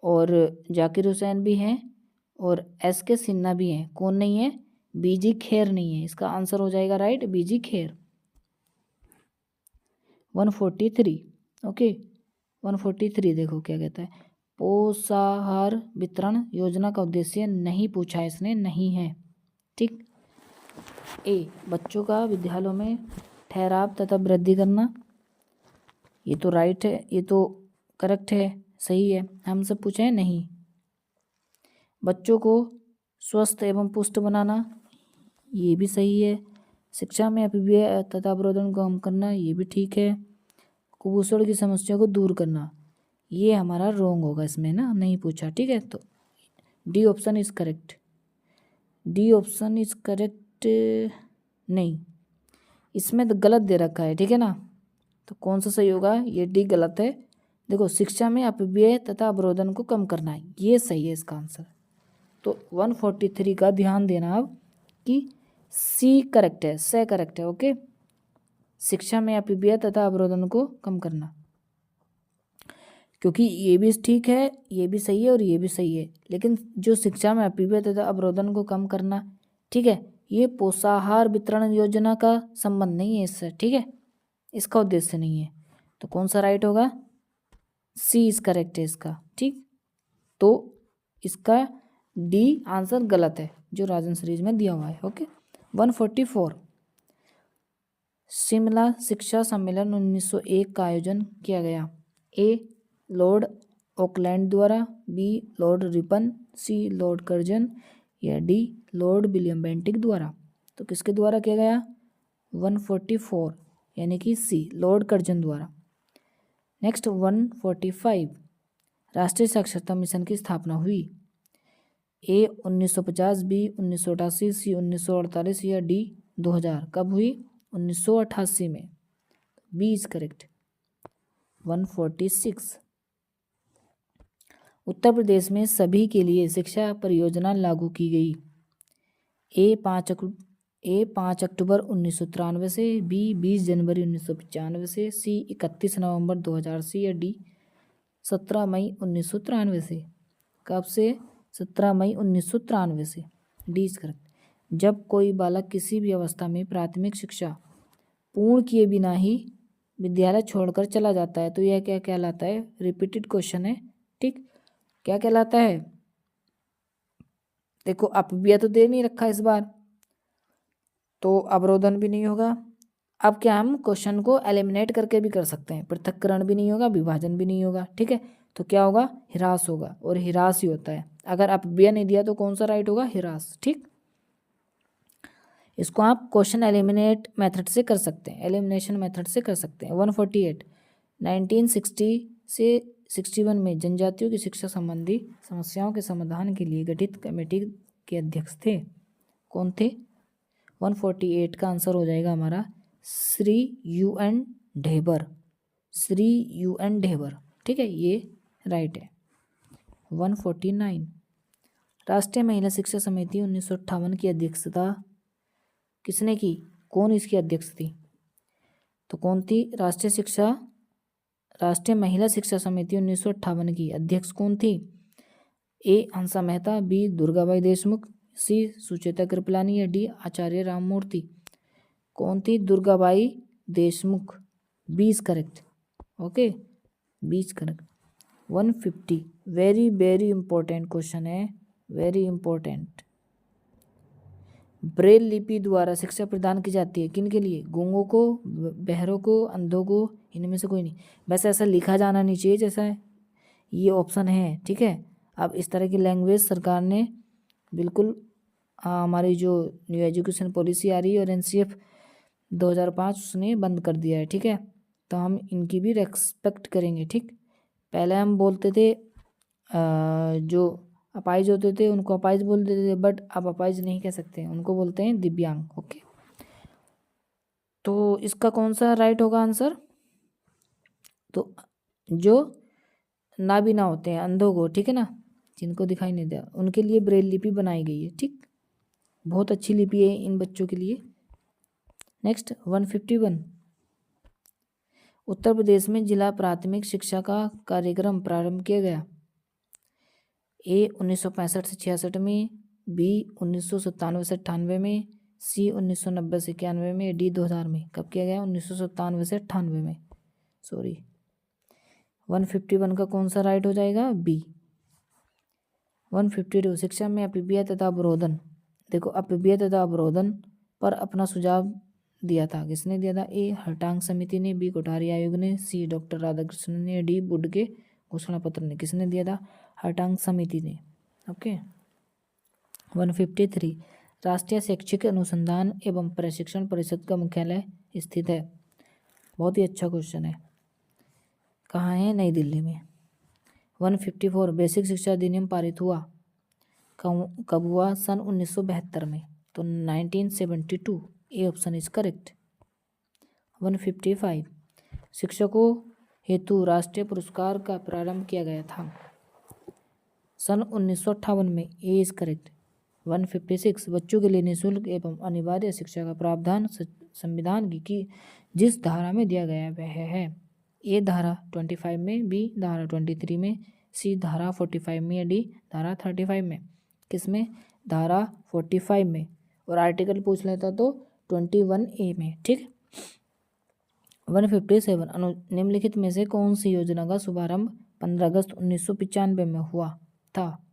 और जाकिर हुसैन भी हैं, और एस.के. सिन्हा भी हैं। कौन नहीं है? बीजी खेर नहीं है। इसका आंसर हो जाएगा राइट, बीजी खेर। 143 ओके, 143 देखो क्या कहता है। पोषाहार वितरण योजना का उद्देश्य नहीं पूछा इसने, नहीं है, ठीक। ए बच्चों का विद्यालयों में ठहराव तथा वृद्धि करना, ये तो राइट है, ये तो करेक्ट है, सही है। हमसे पूछे हैं नहीं। बच्चों को स्वस्थ एवं पुष्ट बनाना, ये भी सही है। शिक्षा में अपव्यय तथा अवरोधन को कम करना, ये भी ठीक है। कुपोषण की समस्या को दूर करना, ये हमारा रॉन्ग होगा इसमें ना, नहीं पूछा, ठीक है। तो D option is correct, D option is correct नहीं, इसमें तो गलत दे रखा है, ठीक है ना। तो कौन सा सही होगा? ये डी गलत है। देखो शिक्षा में अपव्यय तथा अवरोधन को कम करना है, ये सही है इसका आंसर। तो 143 का ध्यान देना अब कि सी करेक्ट है, से करेक्ट है। ओके, शिक्षा में अपव्यय तथा अवरोधन को कम करना, क्योंकि ये भी ठीक है, ये भी सही है और ये भी सही है, लेकिन जो शिक्षा में अपव्यय तथा अवरोधन को कम करना, ठीक है, ये पोषाहार वितरण योजना का संबंध नहीं है इससे, ठीक है, इसका उद्देश्य नहीं है। तो कौन सा राइट होगा? सी इज करेक्ट है इसका, ठीक। तो इसका डी आंसर गलत है जो राजन सीरीज में दिया हुआ है। ओके, 144 शिमला शिक्षा सम्मेलन 1901 का आयोजन किया गया। ए लॉर्ड ऑकलैंड द्वारा, बी लॉर्ड रिपन, सी लॉर्ड कर्जन या डी लॉर्ड विलियम बेंटिक द्वारा। तो किसके द्वारा किया गया? 144 यानी कि सी लॉर्ड कर्जन द्वारा। नेक्स्ट 145 राष्ट्रीय साक्षरता मिशन की स्थापना हुई। ए 1950, बी 1988, सी 1948 या डी 2000। कब हुई? 1988 में। B is correct. 146 Uttar Pradesh में सभी के लिए शिक्षा परियोजना लागू की गई। ए 5 अक्टूबर 1993 से, बी 20 जनवरी 1995 से, सी 31 नवंबर 2000 से या डी 17 मई 1993 से। कब से? 17 मई 1993 से। D is correct. जब कोई बालक किसी भी अवस्था में प्राथमिक शिक्षा पूर्ण किए बिना ही विद्यालय छोड़कर चला जाता है तो यह क्या कहलाता है? रिपीटेड क्वेश्चन है, ठीक। क्या कहलाता है? देखो अपव्यय तो दे नहीं रखा इस बार, तो अवरोधन भी नहीं होगा। अब क्या हम क्वेश्चन को एलिमिनेट करके भी कर सकते हैं, पृथक्करण भी नहीं होगा, विभाजन भी नहीं होगा, ठीक है। तो क्या होगा? ह्रास होगा, और ह्रास ही होता है। अगर अपव्यय नहीं दिया तो कौन सा राइट होगा? ह्रास, ठीक। इसको आप क्वेश्चन एलिमिनेट मेथड से कर सकते हैं, एलिमिनेशन मेथड से कर सकते हैं। 148 1960 से 61 में जनजातियों की शिक्षा संबंधी समस्याओं के समाधान के लिए गठित कमेटी के अध्यक्ष थे। कौन थे? 148 का आंसर हो जाएगा हमारा श्री UN ढेबर, श्री UN ढेबर, ठीक है, ये राइट है। 149 राष्ट्रीय महिला शिक्षा समिति 1958 की अध्यक्षता किसने की? कौन इसकी अध्यक्ष थी? तो कौन थी? राष्ट्रीय महिला शिक्षा समिति 1958 की अध्यक्ष कौन थी? A Hansa Mehta, B Durgabai Deshmukh, C Sucheta Kripalani या डी आचार्य राममूर्ति। कौन थी? Durgabai Deshmukh. B is correct. Okay, B is correct. 150 very very important question है, वेरी इंपॉर्टेंट। ब्रेल लिपि द्वारा शिक्षा प्रदान की जाती है किन के लिए? गूंगों को, बहरों को, अंधों को, इनमें से कोई नहीं। वैसे ऐसा लिखा जाना नहीं चाहिए जैसा है ये ऑप्शन है, ठीक है। अब इस तरह की लैंग्वेज सरकार ने बिल्कुल हमारी जो न्यू एजुकेशन पॉलिसी आ रही है और NCF 2005 उसने बंद कर दिया है, ठीक है। तो हम इनकी भी रेस्पेक्ट करेंगे, ठीक। पहले हम बोलते थे जो अपाइज होते थे उनको अपाइज बोल देते थे, बट अब अपाइज नहीं कह सकते, उनको बोलते हैं दिव्यांग। ओके, तो इसका कौन सा राइट होगा आंसर? तो जो नाबीना होते हैं, अंधों को, ठीक है ना, जिनको दिखाई नहीं दे, उनके लिए ब्रेल लिपि बनाई गई है, ठीक। बहुत अच्छी लिपि है इन बच्चों के लिए। नेक्स्ट 151 उत्तर प्रदेश में जिला प्राथमिक शिक्षा का कार्यक्रम प्रारंभ किया गया। ए 1965 से 66 में, बी 1997 से 98 में, सी 1990 से 91 में, डी 2000 में। कब किया गया? 1997 से 98 में, सॉरी। 151 का कौन सा राइट हो जाएगा? बी। 152 शिक्षा में अपव्यय तथा अवरोधन। देखो अपव्यय तथा अवरोधन पर अपना सुझाव दिया था, किसने दिया था? ए हरटांग समिति ने, बी कोठारी आयोग ने, सी डॉक्टर राधाकृष्णन ने, डी बुड के घोषणा पत्र ने। किसने दिया था? हरटांग समिति ने। ओके। 153 राष्ट्रीय शैक्षिक अनुसंधान एवं प्रशिक्षण परिषद का मुख्यालय स्थित है। बहुत ही अच्छा क्वेश्चन है। कहाँ है? नई दिल्ली में। 154 बेसिक शिक्षा अधिनियम पारित हुआ कब हुआ? सन 1972 में, तो 1972। A option is correct. 155 शिक्षकों हेतु राष्ट्रीय पुरस्कार का प्रारंभ किया गया था। सन 1958 में। ए इज करेक्ट। 156 बच्चों के लिए निःशुल्क एवं अनिवार्य शिक्षा का प्रावधान संविधान की जिस धारा में दिया गया वह है। ए धारा 25 में, बी धारा 23 में, सी धारा 45 में या डी धारा 35 में। किसमें? धारा 45 में। और आर्टिकल पूछ लेता तो 21A में। ठीक। 157 निम्नलिखित में से कौन सी योजना का शुभारंभ 15 अगस्त 1995 में हुआ था?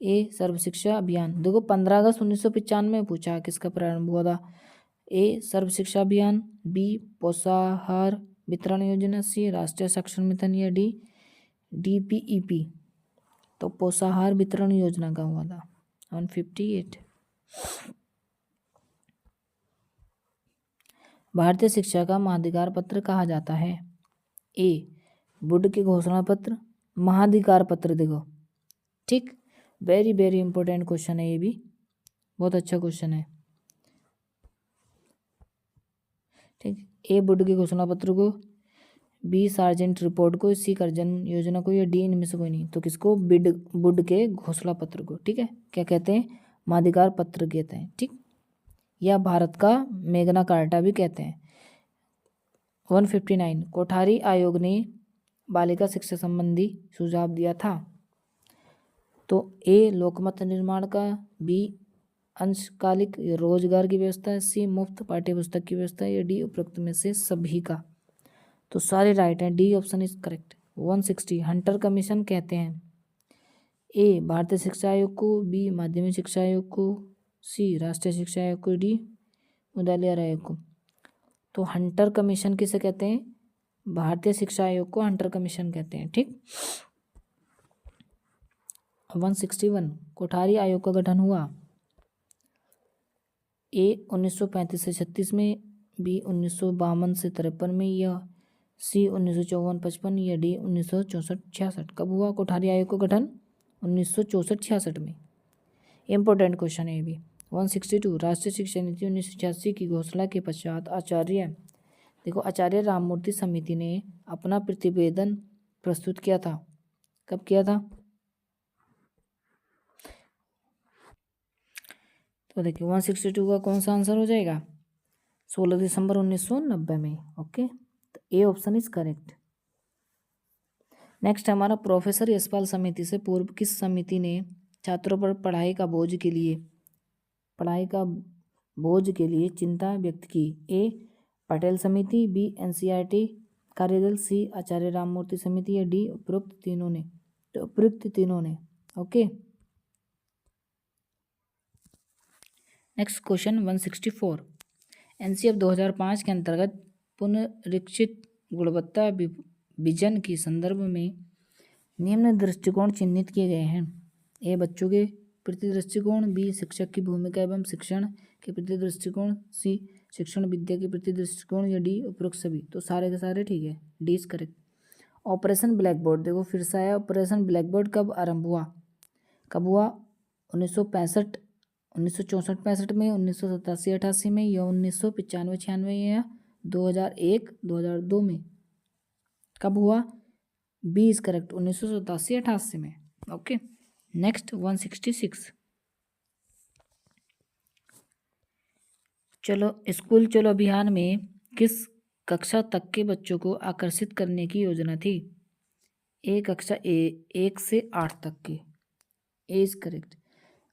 ए सर्व शिक्षा अभियान। देखो 15 अगस्त 1995 में पूछा किसका प्रारंभ हुआ था। ए सर्व शिक्षा अभियान, बी पोषाहार वितरण योजना, सी राष्ट्रीय साक्षर मिशन या डी DPEP। तो पोषाहार वितरण योजना का हुआ था। 158 भारतीय शिक्षा का महाधिकार पत्र कहा जाता है। ए वुड के घोषणा पत्र, महाधिकार पत्र। देखो ठीक, वेरी वेरी इंपॉर्टेंट क्वेश्चन है, ये भी बहुत अच्छा क्वेश्चन है। ठीक। ए वुड के घोषणा पत्र को, बी सार्जेंट रिपोर्ट को, सी कर्जन योजना को या डी इनमें से कोई नहीं। तो किसको? वुड के घोषणा पत्र को। ठीक है, क्या कहते हैं? महाधिकार पत्र कहते हैं। ठीक, या भारत का मेगना कार्टा भी कहते हैं। 159 कोठारी आयोग ने बालिका शिक्षा संबंधी सुझाव दिया था। तो ए लोकमत निर्माण का, बी अंशकालिक रोजगार की व्यवस्था, सी मुफ्त पाठ्य पुस्तक की व्यवस्था या डी उपरोक्त में से सभी का। तो सारे राइट हैं, D option is correct. 160 Hunter commission कहते हैं। ए भारतीय शिक्षा आयोग को, बी माध्यमिक शिक्षा आयोग को, सी राष्ट्रीय शिक्षा आयोग को, डी मुदालियार आयोग को। तो हंटर कमीशन किसे कहते हैं? भारतीय शिक्षा आयोग को हंटर कमीशन कहते हैं। ठीक। 161 कोठारी आयोग का गठन हुआ। ए 1935 से 36 में, बी 1952 से 53 में, या सी 1954-55 या डी 1964-66। कब हुआ कोठारी आयोग का गठन? 1964-66 में। इम्पोर्टेंट क्वेश्चन है ये भी। 162 राष्ट्रीय शिक्षा नीति 1986 की घोषणा के पश्चात आचार्य राममूर्ति समिति ने अपना प्रतिवेदन प्रस्तुत किया था। कब किया था? तो देखिए 162 का कौन सा आंसर हो जाएगा? 16 दिसंबर 1990 में। ओके, तो A option is correct. Next हमारा प्रोफेसर यशपाल समिति से पूर्व किस समिति ने छात्रों पर पढ़ाई का बोझ के लिए चिंता व्यक्त की? ए पटेल समिति, बी NCERT कार्यदल, सी आचार्य राममूर्ति समिति या डी उपरोक्त तीनों ने। तो उपरोक्त तीनों ने। ओके, नेक्स्ट क्वेश्चन 164 NCF 2005 के अंतर्गत पुनरीक्षित गुणवत्ता विजन के संदर्भ में निम्न दृष्टिकोण चिन्हित किए गए हैं। ए बच्चों के प्रति दृष्टिकोण, बी शिक्षक की भूमिका एवं शिक्षण के प्रति दृष्टिकोण, सी शिक्षण विद्या के प्रति दृष्टिकोण या डी उपरोक्त सभी। तो सारे के सारे ठीक है, D is correct. Operation black board, देखो फिर से आया। ऑपरेशन ब्लैक बोर्ड कब आरंभ हुआ? कब हुआ? 1965 1964-65 में, 1987-88 में, या 1995-96 या 2001-2002 में। कब हुआ? बी इज करेक्ट, 1987-88 में। ओके, नेक्स्ट 166 स्कूल चलो अभियान में किस कक्षा तक के बच्चों को आकर्षित करने की योजना थी? ए कक्षा 1 से 8 तक के। ए इज करेक्ट।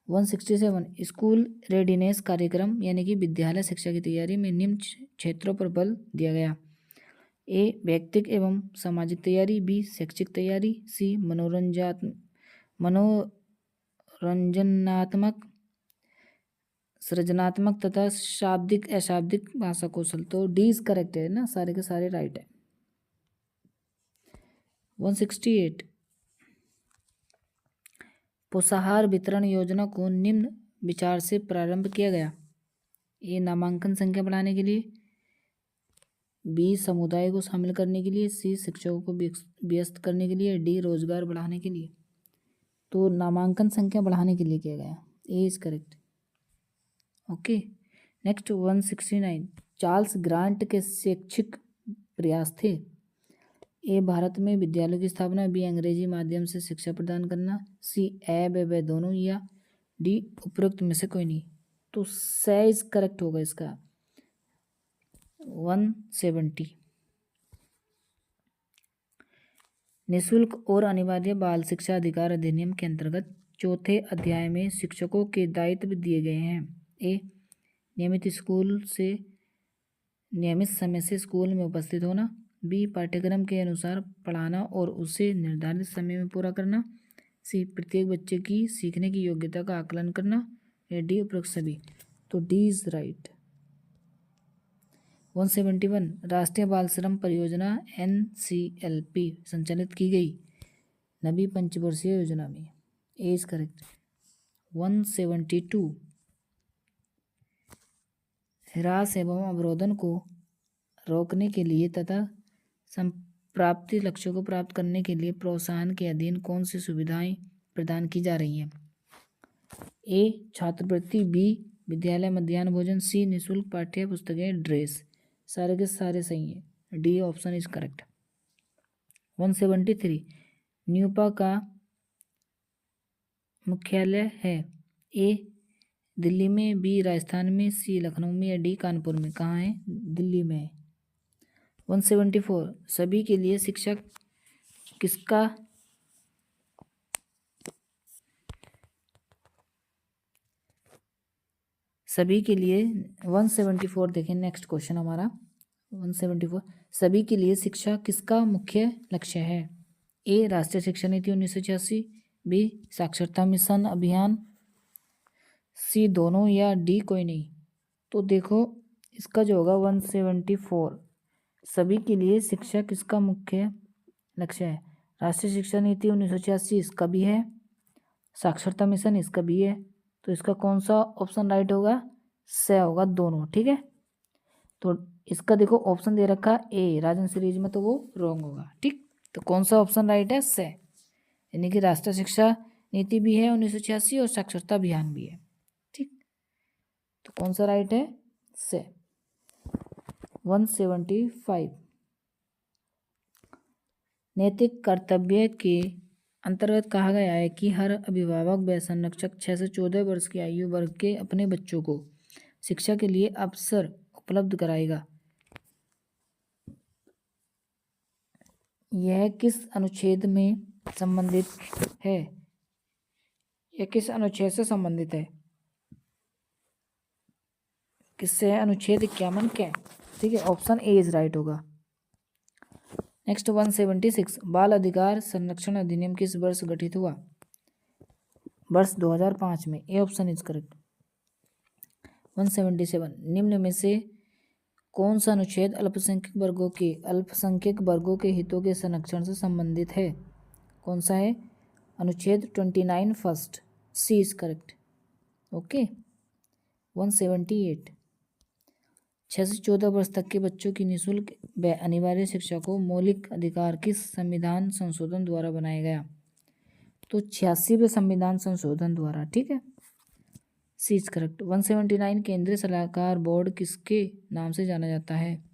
167 स्कूल रेडीनेस कार्यक्रम यानी कि विद्यालय शिक्षा की तैयारी में निम्न क्षेत्रों पर बल दिया गया। ए व्यक्तिक एवं सामाजिक तैयारी, बी शैक्षिक तैयारी, सी मनोरंजनात्मक सृजनात्मक तथा शाब्दिक अशाब्दिक भाषा कौशल। तो डी इज करेक्ट है ना, सारे के सारे राइट है। 168 पोषाहार वितरण योजना को निम्न विचार से प्रारंभ किया गया। ए नामांकन संख्या बढ़ाने के लिए, बी समुदाय को शामिल करने के लिए, सी शिक्षकों को व्यस्त करने के लिए, डी रोजगार बढ़ाने के लिए। तो नामांकन संख्या बढ़ाने के लिए किया गया। A is correct. Okay, next 169 Charles Grant के शैक्षिक प्रयास थे। ए भारत में विद्यालयों की स्थापना, बी अंग्रेजी माध्यम से शिक्षा प्रदान करना, सी ए ब दोनों, या डी उपरोक्त में से कोई नहीं। तो से इज करेक्ट होगा इसका 170। निःशुल्क और अनिवार्य बाल शिक्षा अधिकार अधिनियम के अंतर्गत चौथे अध्याय में शिक्षकों के दायित्व दिए गए हैं। ए नियमित समय से स्कूल में उपस्थित होना, बी पाठ्यक्रम के अनुसार पढ़ाना और उसे निर्धारित समय में पूरा करना, सी प्रत्येक बच्चे की सीखने की योग्यता का आकलन करना, या डी उपरोक्त सभी। तो डी इज राइट। 171 राष्ट्रीय बाल श्रम परियोजना NCLP संचालित की गई नवी पंचवर्षीय योजना में, ए इज करेक्ट। 172 ह्रास एवं अवरोधन को रोकने के लिए तथा संप्राप्ति लक्ष्यों को प्राप्त करने के लिए प्रोत्साहन के अधीन कौन सी सुविधाएं प्रदान की जा रही हैं? ए छात्रवृत्ति, बी विद्यालय मध्याह्न भोजन, सी निःशुल्क पाठ्य पुस्तकें ड्रेस। सारे के सारे सही है, D option is correct. 173 NUEPA का मुख्यालय है, ए दिल्ली में, बी राजस्थान में, सी लखनऊ में, या डी कानपुर में। कहाँ है? दिल्ली में है। 174 सभी के लिए शिक्षा किसका सभी के लिए 174 देखें नेक्स्ट क्वेश्चन हमारा 174 सभी के लिए शिक्षा किसका मुख्य लक्ष्य है? ए राष्ट्रीय शिक्षा नीति 1986, बी साक्षरता मिशन अभियान, सी दोनों, या डी कोई नहीं। तो देखो इसका जो होगा 174 सभी के लिए शिक्षा किसका मुख्य लक्ष्य है? राष्ट्रीय शिक्षा नीति 1986 इसका भी है, साक्षरता मिशन इसका भी है। तो इसका कौन सा ऑप्शन राइट होगा? से होगा दोनों। ठीक है, तो इसका देखो ऑप्शन दे रखा ए राजन सीरीज में, तो वो रॉन्ग होगा। ठीक, तो कौन सा ऑप्शन राइट है? से, यानी कि राष्ट्रीय शिक्षा नीति भी है 1986 और साक्षरता अभियान भी है। ठीक, तो कौन सा राइट है? से। 175 नैतिक कर्तव्य के अंतर्गत कहा गया है कि हर अभिभावक व संरक्षक 6 से 14 वर्ष की आयु वर्ग के अपने बच्चों को शिक्षा के लिए अवसर उपलब्ध कराएगा। यह किस अनुच्छेद में संबंधित है? यह किस अनुच्छेद से संबंधित है? किससे? अनुच्छेद 51 के। ठीक है, ऑप्शन ए इज राइट होगा। नेक्स्ट 176 बाल अधिकार संरक्षण अधिनियम किस वर्ष गठित हुआ? वर्ष 2005 में। A option is correct. 177 निम्न में से कौन सा अनुच्छेद अल्पसंख्यक वर्गों के हितों के संरक्षण से संबंधित है? कौन सा है? अनुच्छेद 29 first, C is correct. Okay. 178 6 से 14 वर्ष तक के बच्चों की निःशुल्क व अनिवार्य शिक्षा को मौलिक अधिकार किस संविधान संशोधन द्वारा बनाया गया? तो 86वें संविधान संशोधन द्वारा। ठीक है, सी इज करेक्ट। 179 केंद्रीय सलाहकार बोर्ड किसके नाम से जाना जाता है?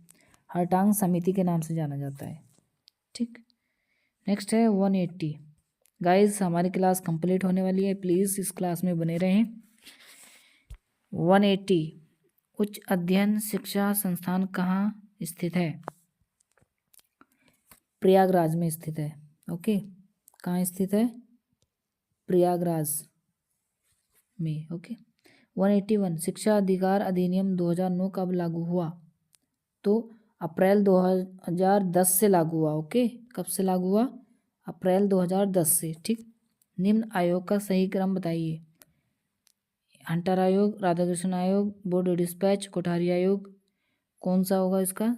हरटांग समिति के नाम से जाना जाता है। ठीक, नेक्स्ट है 180 गाइस हमारी क्लास कंप्लीट होने वाली है, प्लीज़ इस क्लास में बने रहें। 180 उच्च अध्ययन शिक्षा संस्थान कहाँ स्थित है? प्रयागराज में स्थित है। ओके, कहाँ स्थित है? प्रयागराज में। ओके। 181 शिक्षा अधिकार अधिनियम 2009 कब लागू हुआ? तो अप्रैल 2010 से लागू हुआ। ओके, कब से लागू हुआ? अप्रैल 2010 से। ठीक, निम्न आयोग का सही क्रम बताइए। हंटर आयोग, राधाकृष्ण आयोग, बोर्ड डिस्पैच, कोठारी आयोग, कौन सा होगा इसका?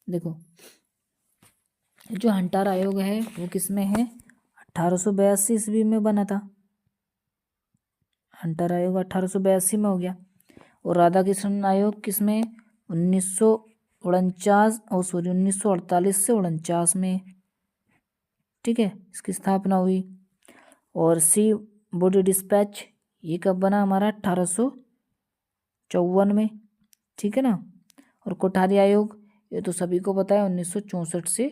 देखो जो हंटर आयोग है वो किस में है? 1882 ईस्वी में बना था। हंटर आयोग 1882 में हो गया। और राधाकृष्ण आयोग किस में? 1948 से 49 में। ठीक है, इसकी स्थापना हुई। और सी बोर्ड डिस्पैच ये कब बना हमारा? 1854 में। ठीक है ना। और कोठारी आयोग ये तो सभी को पता है 1964 से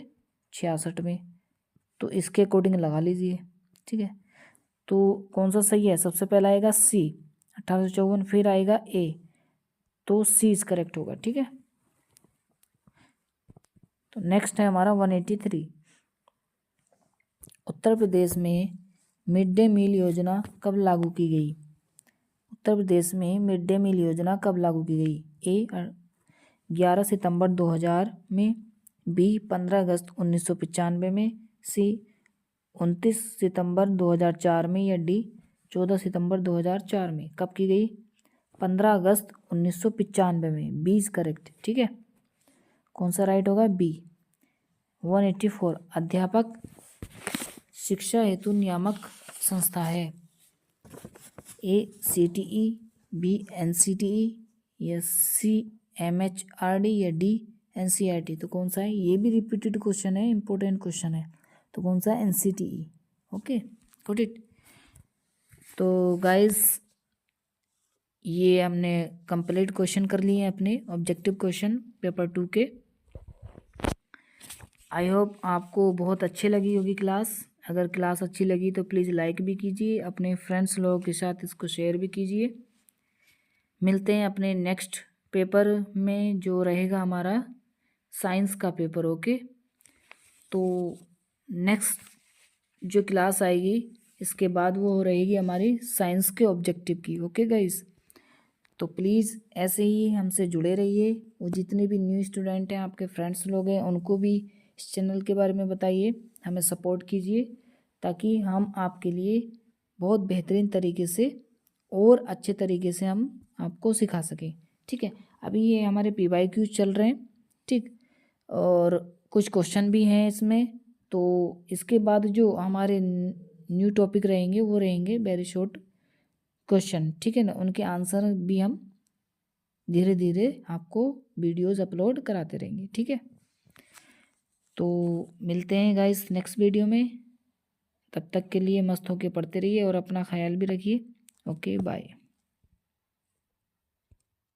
66 में, तो इसके अकॉर्डिंग लगा लीजिए। ठीक है, तो कौन सा सही है? सबसे पहला आएगा सी 1854, फिर आएगा ए, तो सी इज करेक्ट होगा। ठीक है, तो नेक्स्ट है हमारा 183। उत्तर प्रदेश में मिड डे मील योजना कब लागू की गई? उत्तर प्रदेश में मिड डे मील योजना कब लागू की गई? ए 11 सितंबर 2000 में, बी 15 अगस्त 1995 में, सी 29 सितंबर 2004 में, या डी 14 सितंबर 2004 में। कब की गई? 15 अगस्त 1995 में। B is correct. ठीक है, कौन सा राइट होगा? बी। 184 अध्यापक शिक्षा हेतु नियामक संस्था है? ए CTE, बी NCTE, या सी MHRD, या डी NCERT। तो कौन सा है? ये भी रिपीटेड क्वेश्चन है, इंपॉर्टेंट क्वेश्चन है। तो कौन सा है? NCTE। Okay, got it. तो गाइस ये हमने कंप्लीट क्वेश्चन कर लिए हैं अपने ऑब्जेक्टिव क्वेश्चन पेपर 2 के। आई होप आपको बहुत अच्छी लगी होगी क्लास। अगर क्लास अच्छी लगी तो प्लीज़ लाइक भी कीजिए, अपने फ्रेंड्स लोगों के साथ इसको शेयर भी कीजिए। मिलते हैं अपने नेक्स्ट पेपर में, जो रहेगा हमारा साइंस का पेपर। ओके, तो नेक्स्ट जो क्लास आएगी इसके बाद वो रहेगी हमारी साइंस के ऑब्जेक्टिव की। ओके गाइस, तो प्लीज़ ऐसे ही हमसे जुड़े रहिए। वो जितने भी न्यू स्टूडेंट हैं, आपके फ्रेंड्स लोग हैं, उनको भी इस चैनल के बारे में बताइए, हमें सपोर्ट कीजिए, ताकि हम आपके लिए बहुत बेहतरीन तरीके से और अच्छे तरीके से हम आपको सिखा सकें। ठीक है, अभी ये हमारे PYQ चल रहे हैं। ठीक, और कुछ क्वेश्चन भी हैं इसमें। तो इसके बाद जो हमारे न्यू टॉपिक रहेंगे वो रहेंगे वेरी शॉर्ट क्वेश्चन। ठीक है ना, उनके आंसर भी हम धीरे धीरे आपको वीडियोस अपलोड कराते रहेंगे। ठीक है, तो मिलते हैं गाइस नेक्स्ट वीडियो में। तब तक के लिए मस्त होके पढ़ते रहिए और अपना ख्याल भी रखिए। Okay, bye.